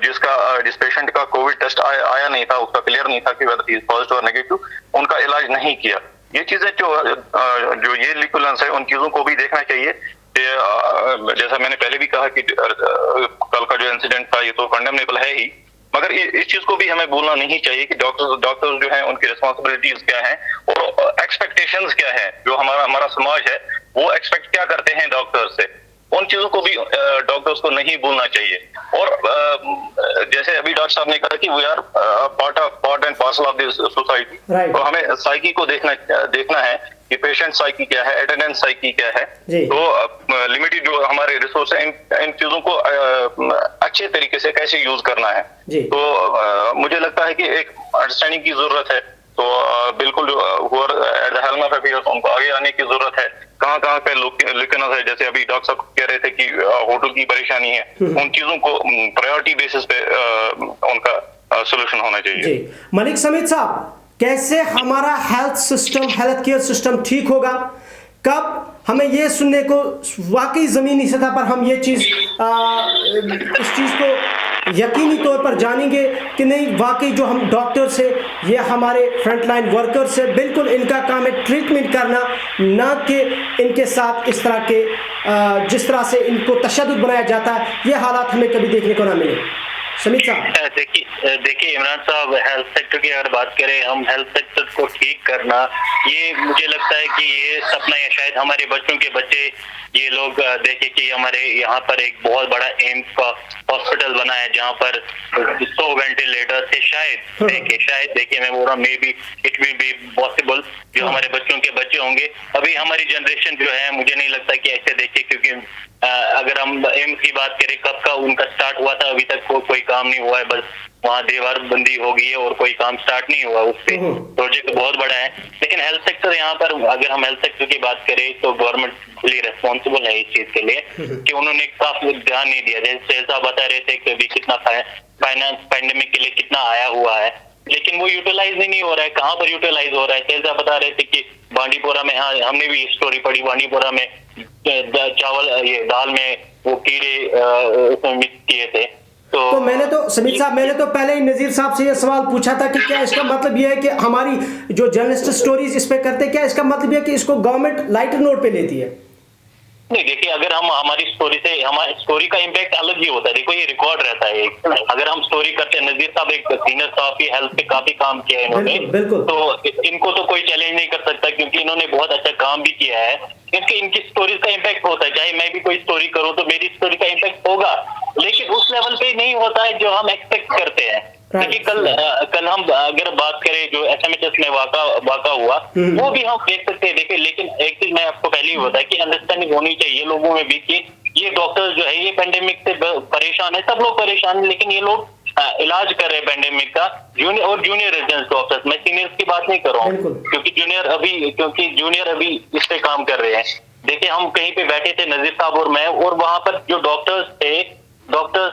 जिस पेशेंट का कोविड टेस्ट आया नहीं था, उसका क्लियर नहीं था कि वेदर ही इज पॉजिटिव और नेगेटिव, उनका इलाज नहीं किया। ये चीजें जो ये लिकुलेंस है, उन चीजों को भी देखना चाहिए। जैसा मैंने पहले भी कहा कि कल का जो इंसिडेंट था ये तो कंडेमनेबल है ही, मगर इस चीज को भी हमें भूलना नहीं चाहिए कि डॉक्टर्स जो हैं उनकी रिस्पॉन्सिबिलिटीज क्या हैं और एक्सपेक्टेशंस क्या है। जो हमारा समाज है वो एक्सपेक्ट क्या करते हैं डॉक्टर्स से, उन चीजों को भी डॉक्टर्स को नहीं भूलना चाहिए। और जैसे अभी डॉक्टर साहब ने कहा कि we are part and parcel of this society, तो हमें साइकी को देखना है कि पेशेंट साइकी क्या है, अटेंडेंस साइकी क्या है। जी। तो लिमिटेड जो हमारे रिसोर्स है इन चीजों को अच्छे तरीके से कैसे यूज करना है। जी। तो मुझे लगता है कि एक अंडरस्टैंडिंग की जरूरत है। तो बिल्कुल जो at the helm of affairs उनको आगे आने की जरूरत है। कहाँ पे लिखना है, जैसे अभी डॉक्टर साहब कह रहे थे कि होटल की परेशानी है, उन चीजों को प्रायोरिटी बेसिस पे उनका सोल्यूशन होना चाहिए। जी मलिक समीद साहब, कैसे हमारा हेल्थ केयर सिस्टम ठीक होगा? कब हमें ये सुनने को वाकई ज़मीनी सतह पर हम ये चीज़ इस चीज़ को यकीनी तौर पर जानेंगे कि नहीं वाकई जो हम डॉक्टर्स है ये हमारे फ्रंटलाइन वर्कर्स है, बिल्कुल इनका काम है ट्रीटमेंट करना, ना कि इनके साथ इस तरह के जिस तरह से इनको तशद्दुद बनाया जाता है, ये हालात हमें कभी देखने को ना मिले। समीद साहब देखिए इमरान साहब, हेल्थ सेक्टर की अगर बात करें, हम हेल्थ सेक्टर को ठीक करना, ये मुझे लगता है कि ये सपना या शायद हमारे बच्चों के बच्चे ये लोग देखे कि हमारे यहाँ पर एक बहुत बड़ा एम्स का हॉस्पिटल बना है जहाँ पर 100 वेंटिलेटर से शायद देखिए मैं बोल रहा हूँ, may be it will be possible जो हमारे बच्चों के बच्चे होंगे। अभी हमारी जनरेशन जो है मुझे नहीं लगता कि ऐसे देखे, क्योंकि अगर हम एम्स की बात करें कब का उनका स्टार्ट हुआ था, अभी तक कोई काम नहीं हुआ है, बस वहाँ दीवार बंदी हो गई है और कोई काम स्टार्ट नहीं हुआ। उस पे प्रोजेक्ट बहुत बड़ा है, लेकिन हेल्थ सेक्टर यहाँ पर अगर हम हेल्थ सेक्टर की बात करें तो गवर्नमेंट रेस्पॉन्सिबल है इस चीज के लिए कि उन्होंने काफी ध्यान नहीं दिया। जैसे साहब बता रहे थे कि अभी कितना फाइनेंस पैंडेमिक के लिए कितना आया हुआ है, लेकिन वो यूटिलाइज ही नहीं हो रहा है। कहाँ पर यूटिलाइज हो रहा है? सेल्स साहब बता रहे थे कि बांडीपोरा में, हाँ हमने भी स्टोरी पढ़ी, बांडीपोरा में चावल ये दाल में वो कीड़े मिक्स किए थे। तो मैंने तो समीद साहब पहले ही नज़ीर साहब से ये सवाल पूछा था कि क्या इसका मतलब ये है कि हमारी जो जर्नलिस्ट स्टोरीज इस पे करते, क्या इसका मतलब ये है कि इसको गवर्नमेंट लाइटर नोट पे लेती है? नहीं, देखिए अगर हम हमारी स्टोरी से, हमारी स्टोरी का इम्पैक्ट अलग ही होता है। देखो ये रिकॉर्ड रहता है एक, अगर हम स्टोरी करते हैं, नज़ीर साहब एक सीनियर स्टाफ की हेल्थ पे काफी काम किया है इन्होंने, तो इनको तो कोई चैलेंज नहीं कर सकता क्योंकि इन्होंने बहुत अच्छा काम भी किया है। इनकी स्टोरीज का इम्पैक्ट होता है, चाहे मैं भी कोई स्टोरी करूं तो मेरी स्टोरी का इम्पैक्ट होगा, लेकिन उस लेवल पे नहीं होता है जो हम एक्सपेक्ट करते हैं। देखिए कल हम अगर बात करें जो SMHS में वाका हुआ, वो भी हम देख सकते हैं। देखिए लेकिन एक चीज मैं आपको पहले ही बताया कि अंडरस्टैंडिंग होनी चाहिए लोगों में भी कि ये डॉक्टर्स जो है ये पेंडेमिक से परेशान है, सब लोग परेशान है, लेकिन ये लोग इलाज कर रहे हैं पेंडेमिक का। जूनियर रेजिडेंस डॉक्टर्स, मैं सीनियर्स की बात नहीं कर रहा हूँ क्योंकि जूनियर अभी इस पे काम कर रहे हैं। देखिए हम कहीं पे बैठे थे नज़ीर साहब और मैं, और वहां पर जो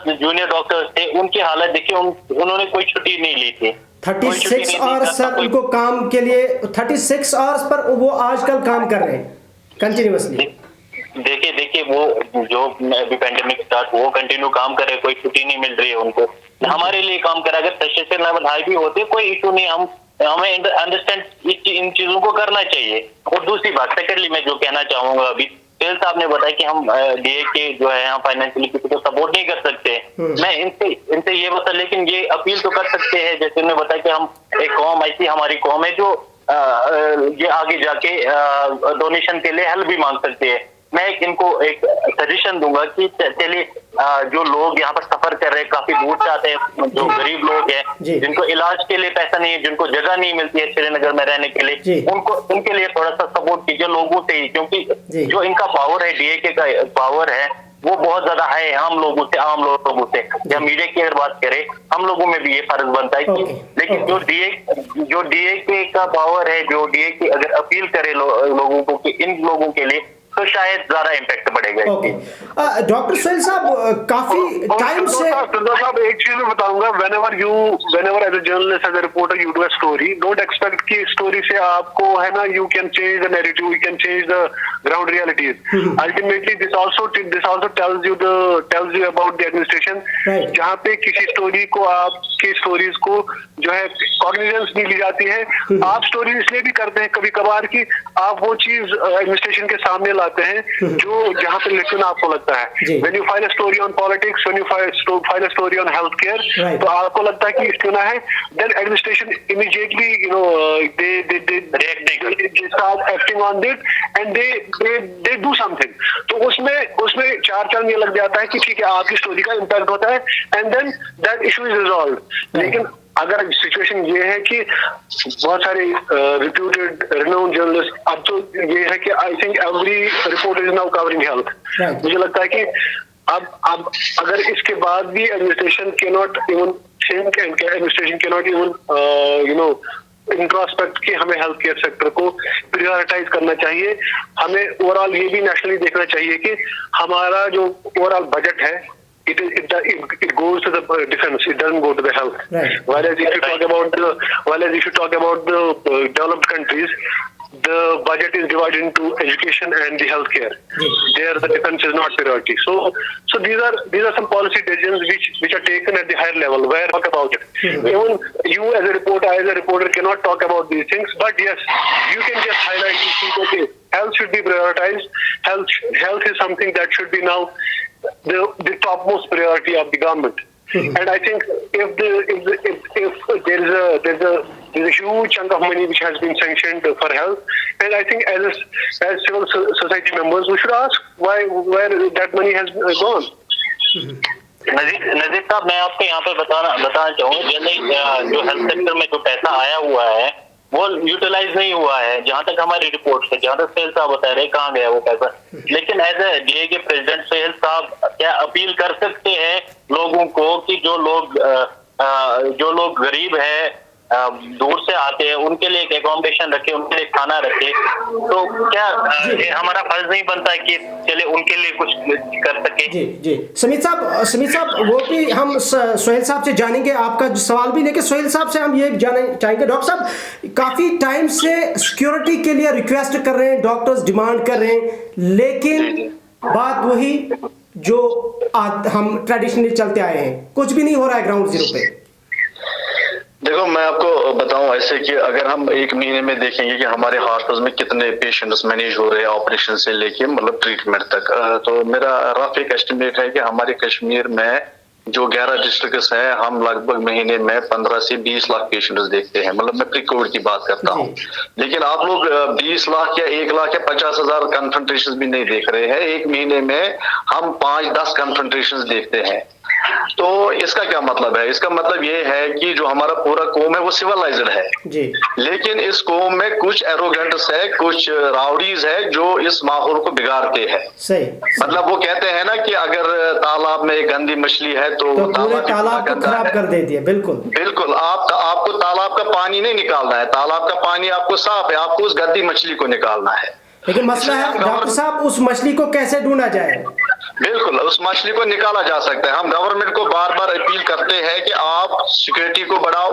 जूनियर डॉक्टर्स थे उनकी हालत देखिए, उन्होंने कोई छुट्टी नहीं ली थी। 36 आवर्स सर उनको काम के लिए, 36 आवर्स पर वो आजकल काम कर रहे हैं कंटिन्यूअसली। देखिए वो जो अभी पेंडेमिक स्टार्ट वो कंटिन्यू काम कर रहे हैं, कोई छुट्टी नहीं मिल रही है उनको, हमारे लिए काम कर रहा है। अगर फ्रस्ट्रेशन लेवल हाई भी होते कोई इशू नहीं, हमें अंडरस्टैंड इन चीजों को करना चाहिए। और दूसरी बात सेकेंडली मैं जो कहना चाहूंगा, अभी सेल साहब ने बताया कि हम डीए के जो है हम फाइनेंशियली किसी को सपोर्ट नहीं कर सकते। मैं इनसे ये बता, लेकिन ये अपील तो कर सकते हैं, जैसे उन्होंने बताया कि हम एक कौम, ऐसी हमारी कौम है जो ये आगे जाके डोनेशन के लिए हेल्प भी मांग सकते हैं। मैं इनको एक सजेशन दूंगा कि चलिए जो लोग यहाँ पर सफर कर रहे हैं, काफी दूर से आते हैं, जो गरीब लोग हैं, जिनको इलाज के लिए पैसा नहीं है, जिनको जगह नहीं मिलती है श्रीनगर में रहने के लिए, उनके लिए थोड़ा सा सपोर्ट कीजिए लोगों से ही, क्योंकि जो इनका पावर है, डीए का पावर है, वो बहुत ज्यादा है आम लोगों से। जब मीडिया की अगर बात करें, हम लोगों में भी ये फर्ज बनता है कि लेकिन जो डीए का पावर है, जो डीए की अगर अपील करे लोगों को कि इन लोगों के लिए, तो शायद ज्यादा इम्पैक्ट बढ़ेगा। डॉक्टर सोहेल साहब काफी टाइम से साहब एक चीज मैं बताऊंगा, whenever as a journalist, as a reporter, you do a story, don't expect कि स्टोरी से आपको है ना you can change the narrative, you can change the ground realities. Ultimately this also tells you about the administration, जहाँ पे किसी story को, आपकी स्टोरीज को जो है कॉग्निजेंस नहीं ली जाती है। आप स्टोरी इसलिए भी करते हैं कभी कभार कि आप वो चीज एडमिनिस्ट्रेशन के सामने लाते हैं जो जहाँ पे लिखना आपको लगता है। When you file a story on politics, when you file a story on healthcare, तो आपको लगता है कि इस क्यों ना है, then administration immediately they start acting on it and they do something. तो उसमें 4 चरण ये लग जाता है कि ठीक है आपकी स्टोरी का इम्पैक्ट होता है and then that issue is resolved. लेकिन अगर सिचुएशन ये है कि बहुत सारे रिप्यूटेड रिनाउंड जर्नलिस्ट, अब तो ये है कि I think every report is now covering health. मुझे लगता है कि अब अगर इसके बाद भी administration can not even think and administration can not even introspect कि हमें हेल्थ केयर सेक्टर को प्रायोरिटाइज करना चाहिए। हमें ओवरऑल ये भी नेशनली देखना चाहिए कि हमारा जो ओवरऑल बजट है it goes to the defense, it doesn't go to the health. Right. Whereas if you talk about the developed countries, the budget is divided into education and the healthcare. There the defense is not priority. So these are some policy decisions which are taken at the higher level where talk about it. Even you as a reporter cannot talk about these things, but yes, you can just highlight these things. Okay, health should be prioritized. Health is something that should be now the topmost priority of the government. And I think if there's a huge chunk of money which has been sanctioned for health, and I think as civil society members we should ask where that money has gone. नजीर साहब, मैं आपको यहाँ पे बताना चाहूँगा, जो health sector में जो पैसा आया हुआ है वो यूटिलाइज नहीं हुआ है। जहां तक हमारी रिपोर्ट से, जहां तक सेल साहब बता रहे कहाँ गया वो पैसा। लेकिन एज ए डीए के प्रेसिडेंट सेल साहब क्या अपील कर सकते हैं लोगों को कि जो लोग गरीब है, दूर से आते हैं, उनके लिए एक एकोमोडेशन रखे, उनके लिए खाना रखे, तो क्या हमारा फर्ज नहीं बनता है कि चले उनके लिए कुछ कर सके? जी समीत साहब वो भी हम सोहेल साहब से जानेंगे, आपका सवाल भी लेके सोहेल साहब से हम ये जानना चाहेंगे। डॉक्टर साहब काफी टाइम से सिक्योरिटी के लिए रिक्वेस्ट कर रहे हैं, डॉक्टर्स डिमांड कर रहे हैं, लेकिन बात वही जो हम ट्रेडिशनली चलते आए हैं, कुछ भी नहीं हो रहा है ग्राउंड जीरो पे। देखो, मैं आपको बताऊं ऐसे कि अगर हम एक महीने में देखेंगे कि हमारे हॉस्पिटल्स में कितने पेशेंट्स मैनेज हो रहे हैं ऑपरेशन से लेके मतलब ट्रीटमेंट तक, तो मेरा रफ एक एस्टिमेट है कि हमारे कश्मीर में जो 11 डिस्ट्रिक्ट्स हैं, हम लगभग महीने में 15 से 20 लाख पेशेंट्स देखते हैं। मतलब मैं प्री कोविड की बात करता हूँ, लेकिन आप लोग 20 लाख या 1 लाख या 50,000 कंसंट्रेशन भी नहीं देख रहे हैं। एक महीने में हम 5-10 कंसंट्रेशन देखते हैं। तो इसका क्या मतलब है? इसका मतलब ये है कि जो हमारा पूरा कौम है वो सिविलाइज्ड है जी। लेकिन इस कौम में कुछ एरोगेंट्स है, कुछ राउडीज है जो इस माहौल को बिगाड़ते हैं। सही। मतलब वो कहते हैं ना कि अगर तालाब में एक गंदी मछली है तो तालाब को खराब कर देती है। बिल्कुल आपको तालाब का पानी नहीं निकालना है, तालाब का पानी आपको साफ है, आपको उस गंदी मछली को निकालना है। लेकिन मसला है डॉक्टर साहब, उस मछली को कैसे ढूंढा जाए? बिल्कुल, उस मछली को निकाला जा सकता है। हम गवर्नमेंट को बार बार अपील करते हैं कि आप सिक्योरिटी को बढ़ाओ,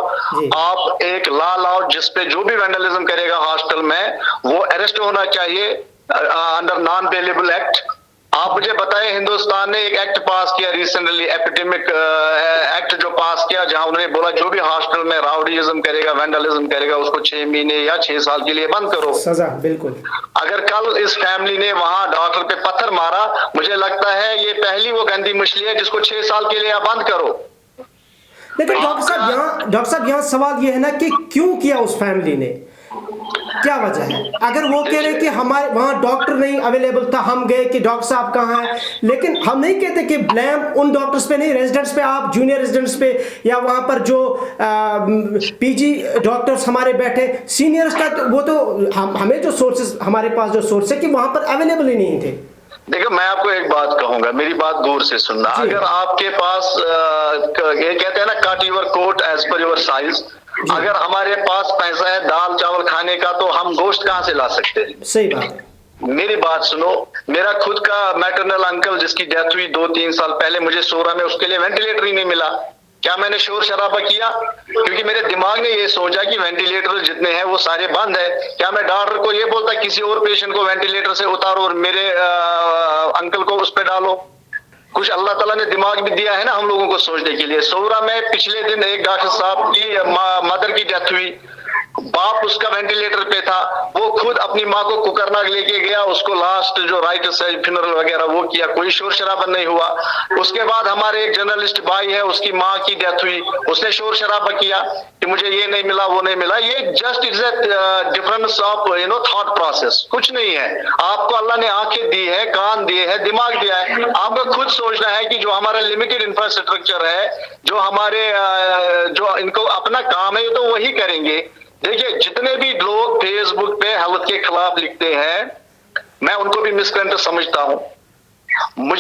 आप एक लॉ लाओ जिसपे जो भी वैंडलिज्म करेगा हॉस्पिटल में वो अरेस्ट होना चाहिए अंडर नॉन बेलेबल एक्ट। आप मुझे बताएं, हिंदुस्तान ने एक एक्ट पास किया रिसेंटली, एपिडेमिक एक्ट जो पास किया, जहां उन्होंने बोला जो भी हॉस्पिटल में राउडीइज्म करेगा, वैंडलिज्म करेगा, उसको 6 महीने या 6 साल के लिए बंद करो, सजा। बिल्कुल। अगर कल इस फैमिली ने वहां डॉक्टर पे पत्थर मारा, मुझे लगता है ये पहली वो गंदी मछली है जिसको 6 साल के लिए आप बंद करो। लेकिन डॉक्टर साहब यहाँ सवाल ये है ना कि क्यों किया उस फैमिली ने, क्या वजह है? अगर वो कह रहे कि हमारे वहां डॉक्टर नहीं अवेलेबल था, हम गए कि डॉक्टर साहब कहाँ हैं, लेकिन हम नहीं कहते कि ब्लेम उन डॉक्टर्स पे नहीं, रेजिडेंट्स पे, आप जूनियर रेजिडेंट्स पे, या वहां पर जो पीजी डॉक्टर्स हमारे बैठे सीनियर्स का, तो वो तो हमें जो सोर्सेस, हमारे पास जो सोर्स है कि वहां पर अवेलेबल ही नहीं थे। देखो, मैं आपको एक बात कहूंगा, मेरी बात गौर से सुनना। अगर आपके पास ये कहते हैं ना cut your coat as per your size, अगर हमारे पास पैसा है दाल चावल खाने का तो हम गोश्त कहाँ से ला सकते हैं? सही बात है। मेरी बात सुनो, मेरा खुद का मैटरनल अंकल जिसकी डेथ हुई 2-3 साल पहले, मुझे सोरा में उसके लिए वेंटिलेटर ही नहीं मिला। क्या मैंने शोर शराबा किया? क्योंकि मेरे दिमाग ने ये सोचा कि वेंटिलेटर जितने हैं वो सारे बंद है। क्या मैं डॉक्टर को ये बोलता किसी और पेशेंट को वेंटिलेटर से उतारो और मेरे अंकल को उस पर डालो? कुछ अल्लाह ताला ने दिमाग भी दिया है ना हम लोगों को सोचने के लिए। सोरा में पिछले दिन एक डॉक्टर साहब की मदर की डेथ हुई, बाप उसका वेंटिलेटर पे था, वो खुद अपनी माँ को कुकरनाग लेके गया, उसको लास्ट जो राइट्स है फ्यूनरल वगैरह वो किया, कोई शोर शराबा नहीं हुआ। उसके बाद हमारे एक जर्नलिस्ट भाई है, उसकी माँ की डेथ हुई, उसने शोर शराबा किया कि मुझे ये नहीं मिला वो नहीं मिला। ये just is a difference of thought process, कुछ नहीं है। आपको अल्लाह ने आंखें दी है, कान दिए हैं, दिमाग दिया है, आपको खुद सोचना है कि जो हमारा लिमिटेड इंफ्रास्ट्रक्चर है, जो हमारे जो इनको अपना काम है, ये तो वही करेंगे। देखिए जितने भी लोग फेसबुक पे हेल्थ के खिलाफ लिखते हैं, मैं उनको भी मिसकरेंट समझता हूं। मैं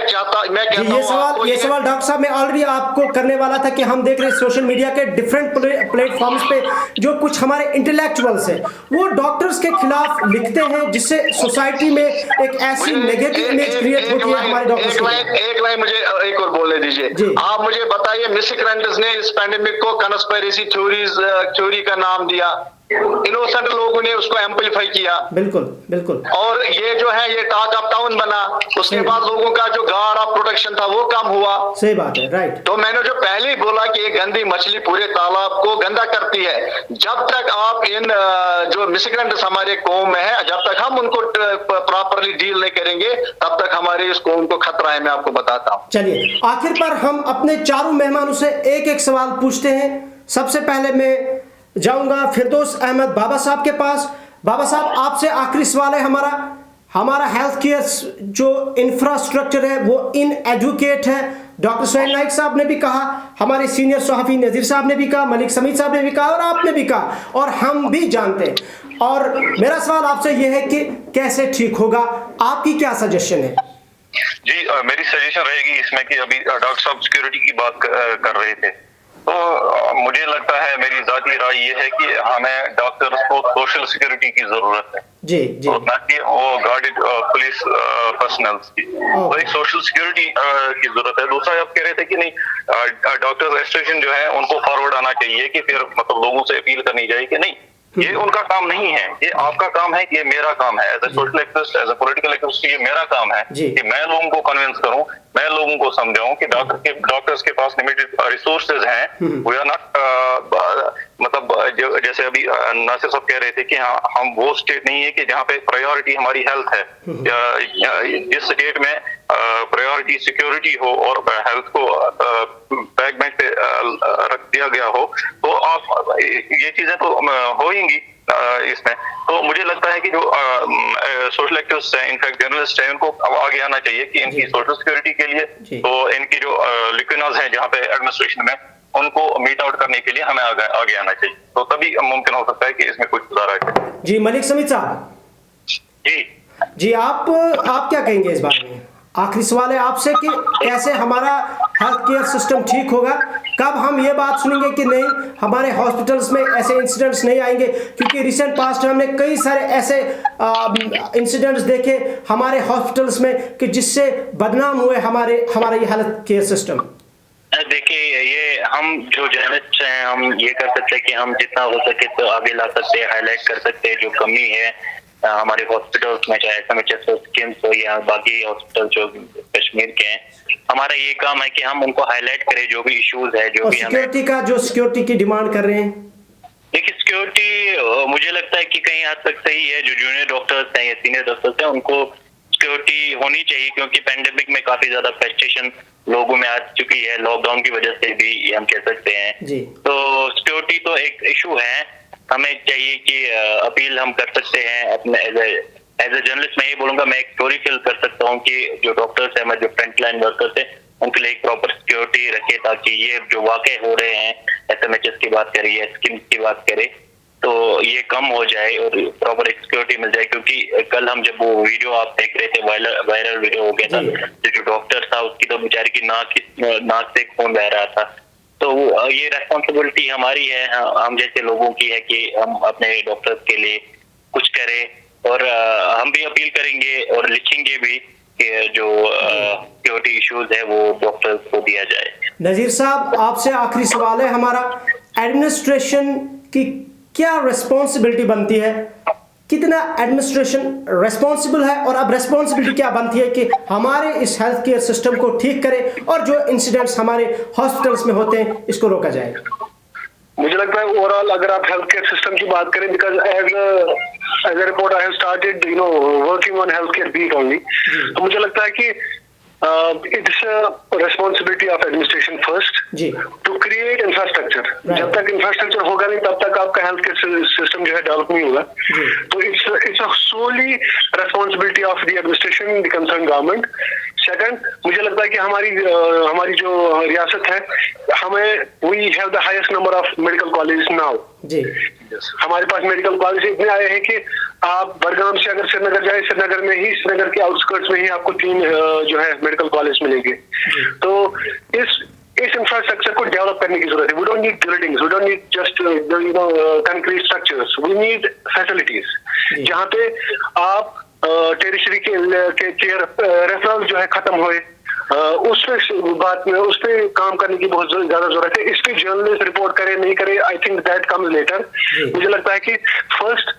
कहता हूं ये सवाल डॉक्टर साहब मैं ऑलरेडी आपको करने वाला था कि हम देख रहे हैं सोशल मीडिया के डिफरेंट प्लेटफॉर्म्स पे जो कुछ हमारे इंटेलेक्चुअल्स हैं वो डॉक्टर्स के खिलाफ लिखते हैं, जिससे सोसाइटी में एक ऐसी नेगेटिव इमेज क्रिएट होती है हमारे डॉक्टर्स की। एक लाइन मुझे एक और बोलने दीजिए। आप मुझे बताइए, मिसक्रेंट्स ने इस पैंडेमिक को कंस्पिरेसी थ्योरी का नाम दिया, इनोसेंट लोगों ने उसको एम्पलीफाई किया। बिल्कुल बिल्कुल। और ये जो है ये टॉक ऑफ टाउन बना, उसके बाद लोगों का जो गार्ड ऑफ प्रोटेक्शन था वो कम हुआ। सही बात है, राइट। तो मैंने जो पहले ही बोला कि ये गंदी मछली पूरे तालाब को गंदा करती है। जब तक आप इन जो मिसक्रेंट्स हमारे कौम में है, जब तक हम उनको प्रॉपरली डील नहीं करेंगे, तब तक हमारे इस कौम को खतरा है, मैं आपको बताता हूँ। चलिए आखिर पर हम अपने चारों मेहमानों से एक एक सवाल पूछते हैं। सबसे पहले मैं जाऊंगा फिरदौस अहमद बाबा साहब के पास। बाबा साहब आपसे आखिरी सवाल है हमारा हेल्थ केयर जो इंफ्रास्ट्रक्चर है वो इनएजुकेट है। डॉक्टर सुहेल नाइक साहब ने भी कहा, हमारे सीनियर सहाफ़ी नज़ीर साहब ने भी कहा, मलिक समीद साहब ने भी कहा और आपने भी कहा, और हम भी जानते हैं। और मेरा सवाल आपसे यह है कि कैसे ठीक होगा, आपकी क्या सजेशन है? जी मेरी सजेशन रहेगी इसमें कि अभी डॉक्टर साहब सिक्योरिटी की बात कर रहे थे, तो मुझे लगता है, मेरी जाती राय ये है कि हमें डॉक्टर्स को सोशल सिक्योरिटी की जरूरत है जी जी, तो ना कि वो गार्डेड पुलिस पर्सनल्स की। तो एक सोशल सिक्योरिटी की जरूरत है। दूसरा आप कह रहे थे कि नहीं डॉक्टर एसोसिएशन जो है उनको फॉरवर्ड आना चाहिए कि फिर मतलब लोगों से अपील करनी चाहिए कि नहीं, ये उनका काम नहीं है, ये आपका काम है, ये मेरा काम है। As a social activist, as a political activist, ये मेरा काम है कि मैं लोगों को कन्विंस करूं, मैं लोगों को समझाऊं कि डॉक्टर्स के पास लिमिटेड रिसोर्सेज हैं। वी आर नॉट मतलब जैसे अभी नासिर साहब कह रहे थे कि हाँ, हम वो स्टेट नहीं है कि जहाँ पे प्रायोरिटी हमारी हेल्थ है। जिस स्टेट में प्रायोरिटी सिक्योरिटी हो और हेल्थ को बैक बेंच पे रख दिया गया हो, तो आप ये चीजें तो होंगी इसमें। तो मुझे लगता है कि जो सोशल एक्टिविस्ट हैं, इनफैक्ट जर्नलिस्ट हैं, उनको अब आगे आना चाहिए कि इनकी सोशल सिक्योरिटी के लिए, तो इनकी जो लिक्विनाज हैं जहाँ पे एडमिनिस्ट्रेशन में, उनको मीट आउट करने के लिए हमें आगे आना चाहिए, तो तभी मुमकिन हो सकता है कि इसमें कुछ सुधार आ जाए। जी मलिक समीद साहब। जी आप क्या कहेंगे इस बारे में? आखिरी सवाल है आपसे कि कैसे हमारा हेल्थ केयर सिस्टम ठीक होगा, कब हम ये बात सुनेंगे कि नहीं हमारे हॉस्पिटल्स में ऐसे इंसिडेंट्स नहीं आएंगे? क्योंकि रिसेंट पास्ट में हमने कई सारे ऐसे इंसिडेंट्स देखे हमारे हॉस्पिटल्स में कि जिससे बदनाम हुए हमारा ये हेल्थ केयर सिस्टम। देखिए, ये हम जो जर्नलिस्ट हैं, हम ये कर सकते हैं कि हम जितना हो सके तो आगे ला सकते हैं, हाईलाइट कर सकते हैं जो कमी है हमारे हॉस्पिटल्स में, चाहे SMHS हो, स्किम्स हो या बाकी हॉस्पिटल जो कश्मीर के हैं। हमारा ये काम है कि हम उनको हाईलाइट करें जो भी इश्यूज है, जो भी सिक्योरिटी की डिमांड कर रहे हैं। देखिए सिक्योरिटी मुझे लगता है कि कहीं हद तक सही है, जो जूनियर डॉक्टर्स हैं या सीनियर डॉक्टर्स हैं उनको सिक्योरिटी होनी चाहिए, क्योंकि पैंडेमिक में काफी ज्यादा फ्रस्ट्रेशन लोगों में आ चुकी है, लॉकडाउन की वजह से भी हम कह सकते हैं। तो सिक्योरिटी तो एक इशू है, हमें चाहिए कि अपील हम कर सकते हैं अपने एज ए जर्नलिस्ट। मैं ये बोलूंगा, मैं एक स्टोरी फिल कर सकता हूँ कि जो डॉक्टर्स हैं, हमारे जो फ्रंट लाइन वर्कर्स हैं, उनके लिए एक प्रॉपर सिक्योरिटी रखे, ताकि ये जो वाकये हो रहे हैं, SMHS की बात करें या स्किम्स की बात करें, तो ये कम हो जाए और प्रॉपर सिक्योरिटी मिल जाए। क्योंकि कल हम जब वो वीडियो आप देख रहे थे, वायरल वीडियो हो गया था, जो डॉक्टर था उसकी तो बेचारे की नाक से खून बह रहा था। तो ये रेस्पॉन्सिबिलिटी हमारी है, हम जैसे लोगों की है कि हम अपने डॉक्टर्स के लिए कुछ करें, और हम भी अपील करेंगे और लिखेंगे भी कि जो सिक्योरिटी इश्यूज है वो डॉक्टर्स को दिया जाए। नजीर साहब आपसे आखिरी सवाल है हमारा, एडमिनिस्ट्रेशन की क्या रिस्पॉन्सिबिलिटी बनती है, कितना एडमिनिस्ट्रेशन रेस्पॉन्सिबल है, और अब रेस्पॉन्सिबिलिटी क्या बनती है कि हमारे इस हेल्थ केयर सिस्टम को ठीक करें और जो इंसिडेंट्स हमारे हॉस्पिटल्स में होते हैं इसको रोका जाए? मुझे लगता है ओवरऑल अगर आप हेल्थ केयर सिस्टम की बात करें, because as a report I have started working on health care beat only, तो मुझे लगता है कि it's responsibility of administration first to create infrastructure. जब तक इंफ्रास्ट्रक्चर होगा नहीं तब तक आपका हेल्थ केयर सिस्टम जो है डेवलप नहीं होगा। तो it's a solely responsibility of the administration, the concern government. Second, मुझे लगता है कि हमारी जो रियासत है, हमें we have the highest number of medical college now. हमारे पास मेडिकल कॉलेज इतने आए हैं कि आप बड़गाम से अगर श्रीनगर जाए, श्रीनगर में ही, श्रीनगर के आउटस्कर्ट्स में ही आपको 3 जो है मेडिकल कॉलेज मिलेंगे। तो इस इंफ्रास्ट्रक्चर को डेवलप करने की जरूरत है। We don't need buildings, we don't need just concrete structures, we need facilities जहाँ पे आप टेरिशरी के केयर रेफरल जो है खत्म हुए, उस पे काम करने की बहुत ज्यादा जरूरत है। इस पे जर्नलिस्ट रिपोर्ट करे नहीं करे, I think that comes later. मुझे लगता है कि first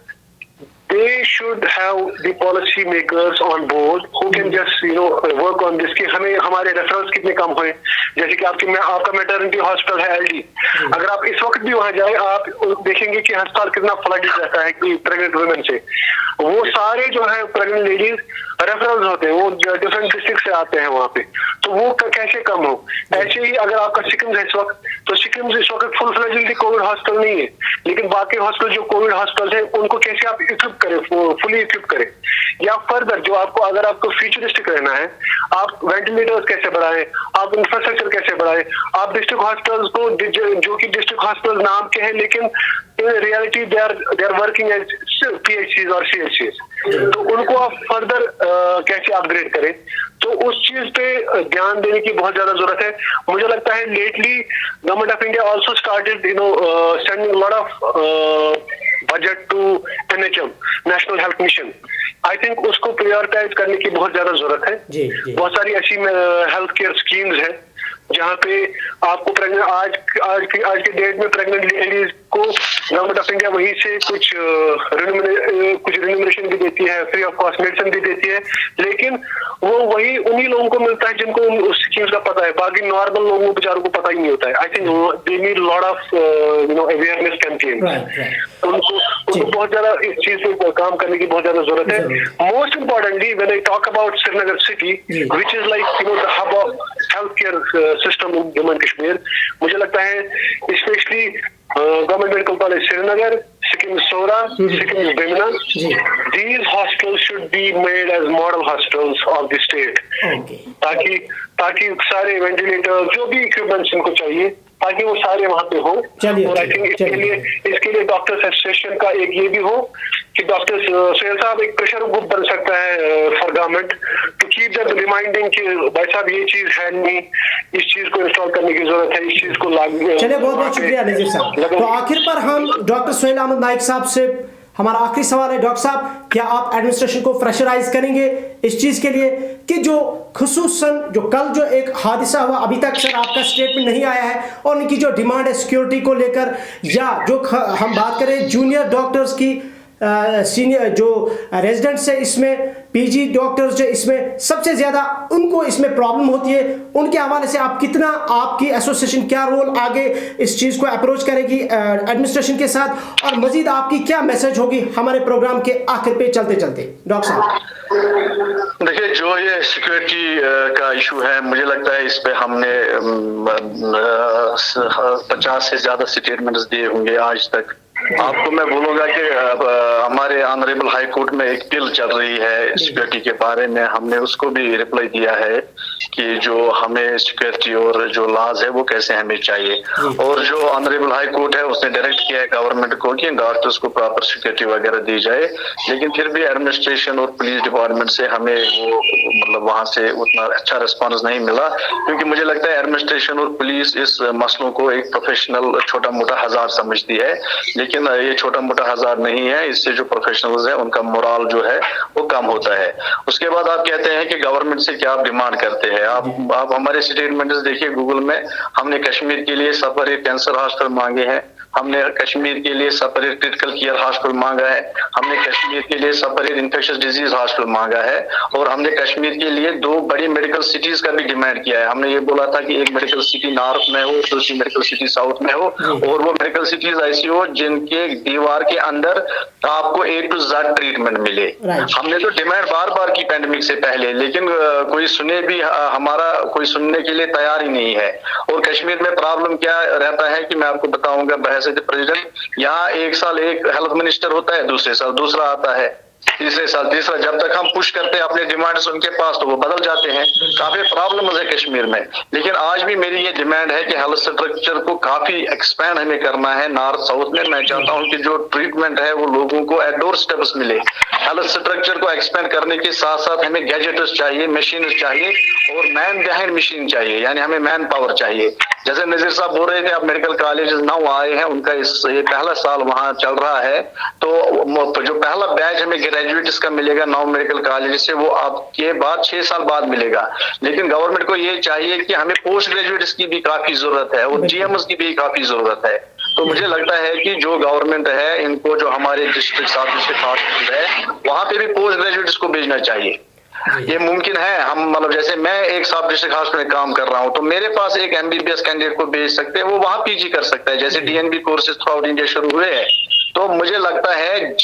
they should have the policy makers on board who can just work on this कि हमारे रेफरेंस कितने कम हुए। जैसे कि आपका मैटरनिटी हॉस्पिटल है एलडी, अगर आप इस वक्त भी वहां जाए आप देखेंगे कि अस्पताल कितना फ्लडेड रहता है कि प्रेग्नेंट वुमेन से। वो सारे जो है प्रेग्नेंट लेडीज रेफरेंस होते हैं, वो डिफरेंट डिस्ट्रिक्ट से आते हैं वहां पे, तो वो कैसे कम हो। ऐसे ही अगर आपका सिक्किम है इस वक्त, तो सिक्किम इस वक्त फुल फ्लेजेड कोविड हॉस्पिटल नहीं है, लेकिन बाकी हॉस्पिटल जो कोविड हॉस्पिटल है उनको कैसे आप इक्विप करें, फुली इक्विप करें। या फर्दर जो अगर आपको फ्यूचरिस्टिक रहना है, आप वेंटिलेटर्स कैसे बढ़ाएं, आप इंफ्रास्ट्रक्चर कैसे बढ़ाएं, आप डिस्ट्रिक्ट हॉस्पिटल्स को जो कि डिस्ट्रिक्ट हॉस्पिटल नाम के हैं लेकिन in reality they are working as PHCs और CHCs, तो उनको आप फर्दर कैसे अपग्रेड करें, तो उस चीज पे ध्यान देने की बहुत ज्यादा जरूरत है। मुझे लगता है lately government of India also started sending lot of budget to NHM, national health mission. I think उसको प्रायोरिटाइज करने की बहुत ज्यादा जरूरत है। बहुत सारी ऐसी हेल्थ केयर स्कीम्स है जहाँ पे आपको आज के डेट में प्रेग्नेंट लेडीज को गवर्नमेंट ऑफ इंडिया वहीं से कुछ रिन्यूमरेशन भी देती है, फ्री ऑफ कॉस्ट मेडिसिन भी देती है, लेकिन वो वही उन्हीं लोगों को मिलता है जिनको उस स्कीम्स का पता है, बाकी नॉर्मल लोगों बेचारों को पता ही नहीं होता है। I think they need lot of awareness campaign. उनको बहुत ज्यादा इस चीज पे काम करने की बहुत ज्यादा जरूरत है। Most importantly when I talk about Srinagar city which is like the hub of health care system in Jammu and Kashmir, मुझे लगता है specially government medical college Srinagar, Sikkim Sora, Sikkim Bimina, these hospitals should be made as model hospitals of the state. ताकि सारे ventilator जो भी equipments इनको चाहिए ताकि वो सारे वहाँ पे हो। और आई थिंक इसके लिए डॉक्टर्स एसोसिएशन का एक ये भी हो कि डॉक्टर सोहेल साहब एक प्रेशर ग्रुप बन सकता है for government to keep that reminding कि भाई साहब ये चीज है नहीं, इस चीज को इंस्टॉल करने की जरूरत है, इस चीज को लागू। चलिए बहुत बहुत शुक्रिया नजीर साहब। तो आखिर पर हम डॉक्टर सोहेल अहमद नाइक साहब से हमारा आखिरी सवाल है, डॉक्टर साहब क्या आप एडमिनिस्ट्रेशन को प्रेशराइज करेंगे इस चीज के लिए कि जो खुसूसन जो कल जो एक हादसा हुआ, अभी तक सर आपका स्टेटमेंट नहीं आया है, और उनकी जो डिमांड है सिक्योरिटी को लेकर, या जो हम बात करें जूनियर डॉक्टर्स की, सीनियर जो रेजिडेंट्स है इसमें, PG डॉक्टर्स जो इसमें सबसे ज्यादा उनको इसमें प्रॉब्लम होती है, उनके हवाले से आप कितना, आपकी एसोसिएशन क्या रोल आगे इस चीज को अप्रोच करेगी एडमिनिस्ट्रेशन के साथ, और मजीद आपकी क्या मैसेज होगी हमारे प्रोग्राम के आखिर पे चलते चलते डॉक्टर साहब? देखिए, जो ये सिक्योरिटी का इशू है, मुझे लगता है इस पे हमने 50 से ज्यादा स्टेटमेंट्स दिए होंगे आज तक। आपको मैं बोलूंगा कि हमारे ऑनरेबल हाई कोर्ट में एक बिल चल रही है सिक्योरिटी के बारे में, हमने उसको भी रिप्लाई दिया है कि जो हमें सिक्योरिटी और जो लॉज है वो कैसे हमें चाहिए, और जो ऑनरेबल हाई कोर्ट है उसने डायरेक्ट किया है गवर्नमेंट को कि डॉक्टर्स को प्रॉपर सिक्योरिटी वगैरह दी जाए, लेकिन फिर भी एडमिनिस्ट्रेशन और पुलिस डिपार्टमेंट से हमें वो मतलब वहां से उतना अच्छा रिस्पॉन्स नहीं मिला, क्योंकि मुझे लगता है एडमिनिस्ट्रेशन और पुलिस इस मसलों को एक प्रोफेशनल छोटा मोटा हजार समझती है, लेकिन ये छोटा मोटा हजार नहीं है। इससे जो प्रोफेशनल्स है उनका मोराल जो है वो कम होता है। उसके बाद आप कहते हैं कि गवर्नमेंट से क्या आप डिमांड करते हैं, आप हमारे स्टेटमेंट्स देखिए गूगल में, हमने कश्मीर के लिए सफर कैंसर हॉस्पिटल मांगे हैं, हमने कश्मीर के लिए सेपरेट क्रिटिकल केयर हॉस्पिटल मांगा है, हमने कश्मीर के लिए सेपरेट इन्फेक्शियस डिजीज हॉस्पिटल मांगा है, और हमने कश्मीर के लिए 2 बड़ी मेडिकल सिटीज का भी डिमांड किया है। हमने ये बोला था कि एक मेडिकल सिटी नॉर्थ में हो, दूसरी मेडिकल सिटी साउथ में हो, और वो मेडिकल सिटीज ऐसी हो जिनके दीवार के अंदर आपको A to Z ट्रीटमेंट मिले। हमने तो डिमांड बार बार की पैंडेमिक से पहले, लेकिन कोई सुने भी हमारा कोई सुनने के लिए तैयार ही नहीं है। और कश्मीर में प्रॉब्लम क्या रहता है कि मैं आपको बताऊंगा, बहैसियत प्रेसिडेंट, यहाँ एक साल एक हेल्थ मिनिस्टर होता है, दूसरे साल दूसरा आता है, तीसरे साल तीसरा, जब तक हम पुश करते हैं अपने डिमांड्स उनके पास तो वो बदल जाते हैं। काफी प्रॉब्लम है कश्मीर में। लेकिन आज भी मेरी ये डिमांड है कि हेल्थ स्ट्रक्चर को काफी एक्सपैंड हमें करना है नॉर्थ साउथ में। मैं चाहता हूं कि जो ट्रीटमेंट है वो लोगों को एट डोर स्टेप्स मिले। हेल्थ स्ट्रक्चर को एक्सपेंड करने के साथ साथ हमें गैजेट्स चाहिए, मशीन चाहिए, और मैन बिहाइंड मशीन चाहिए, यानी हमें मैन पावर चाहिए। जैसे नजीर साहब बोल रहे थे, अब मेडिकल कॉलेजेस 9 आए हैं, उनका ये पहला साल वहां चल रहा है, तो जो पहला बैच हमें ग्रेजुएट्स का मिलेगा 9 मेडिकल कॉलेज से, वो आपके बाद 6 साल बाद मिलेगा। लेकिन गवर्नमेंट को ये चाहिए कि हमें पोस्ट ग्रेजुएट्स की भी काफी जरूरत है, और GMs की भी काफी जरूरत है। तो मुझे लगता है कि जो गवर्नमेंट है, इनको जो हमारे डिस्ट्रिक्ट सब डिस्ट्रिक्ट हॉस्पिटल है वहां पे भी पोस्ट ग्रेजुएट्स को भेजना चाहिए। ये मुमकिन है। हम मतलब जैसे मैं एक सब डिस्ट्रिक्ट हॉस्पिटल में काम कर रहा हूँ, तो मेरे पास एक MBBS कैंडिडेट को भेज सकते हैं, वो वहां PG कर सकता है। जैसे DNB courses through out India शुरू हुए हैं। तो मुझे लगता है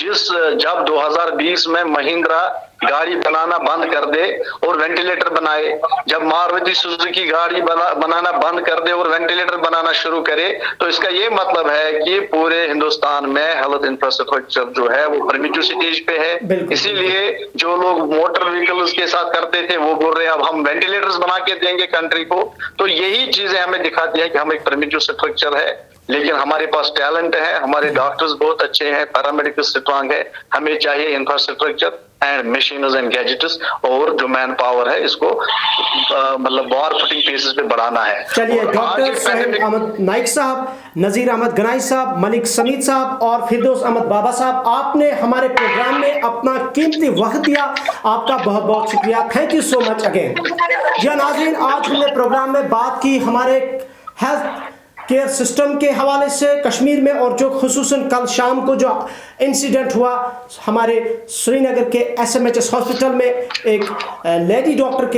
जब 2020 में महिंद्रा गाड़ी बनाना बंद कर दे और वेंटिलेटर बनाए, जब मारुति सुजुकी गाड़ी बनाना बंद कर दे और वेंटिलेटर बनाना शुरू करे, तो इसका ये मतलब है कि पूरे हिंदुस्तान में हेल्थ इंफ्रास्ट्रक्चर जो है वो प्रिमिटिव स्टेज पे है। इसीलिए जो लोग मोटर व्हीकल्स के साथ करते थे वो बोल रहे हैं अब हम वेंटिलेटर्स बना के देंगे कंट्री को। तो यही चीजें हमें दिखाती है कि हम एक प्रिमिटिव स्ट्रक्चर है, लेकिन हमारे पास टैलेंट है, हमारे डॉक्टर्स बहुत अच्छे हैं, पैरामेडिकल स्ट्रांग है। हमें चाहिए infrastructure and machines and gadgets, और जो मैन पावर है इसको मतलब वॉर फुटिंग बेसिस पे बढ़ाना है। चलिए, डॉक्टर साहिब अहमद नाइक साहब, नजीर अहमद गनाई साहब, मलिक समीद साहब और फिरदौस अहमद बाबा साहब, आपने हमारे प्रोग्राम में अपना कीमती वक्त दिया, आपका बहुत बहुत शुक्रिया। Thank you so much again. जी नाज़रीन, आज हमने प्रोग्राम में बात की हमारे हेल्थ केयर सिस्टम के हवाले से कश्मीर में, और जो खुसूसन कल शाम को जो इंसिडेंट हुआ हमारे श्रीनगर के SMHS हॉस्पिटल में, एक लेडी डॉक्टर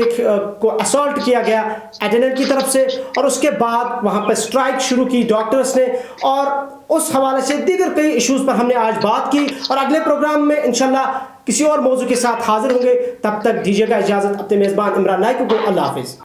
को असॉल्ट किया गया एटेंडेंट की तरफ से, और उसके बाद वहां पर स्ट्राइक शुरू की डॉक्टर्स ने, और उस हवाले से दीगर कई इश्यूज पर हमने आज बात की। और अगले प्रोग्राम में इंशाल्लाह किसी और मौजू के साथ हाजिर होंगे। तब तक दीजिएगा इजाजत अपने मेजबान इमरान नाइक को। अल्लाह हाफिज।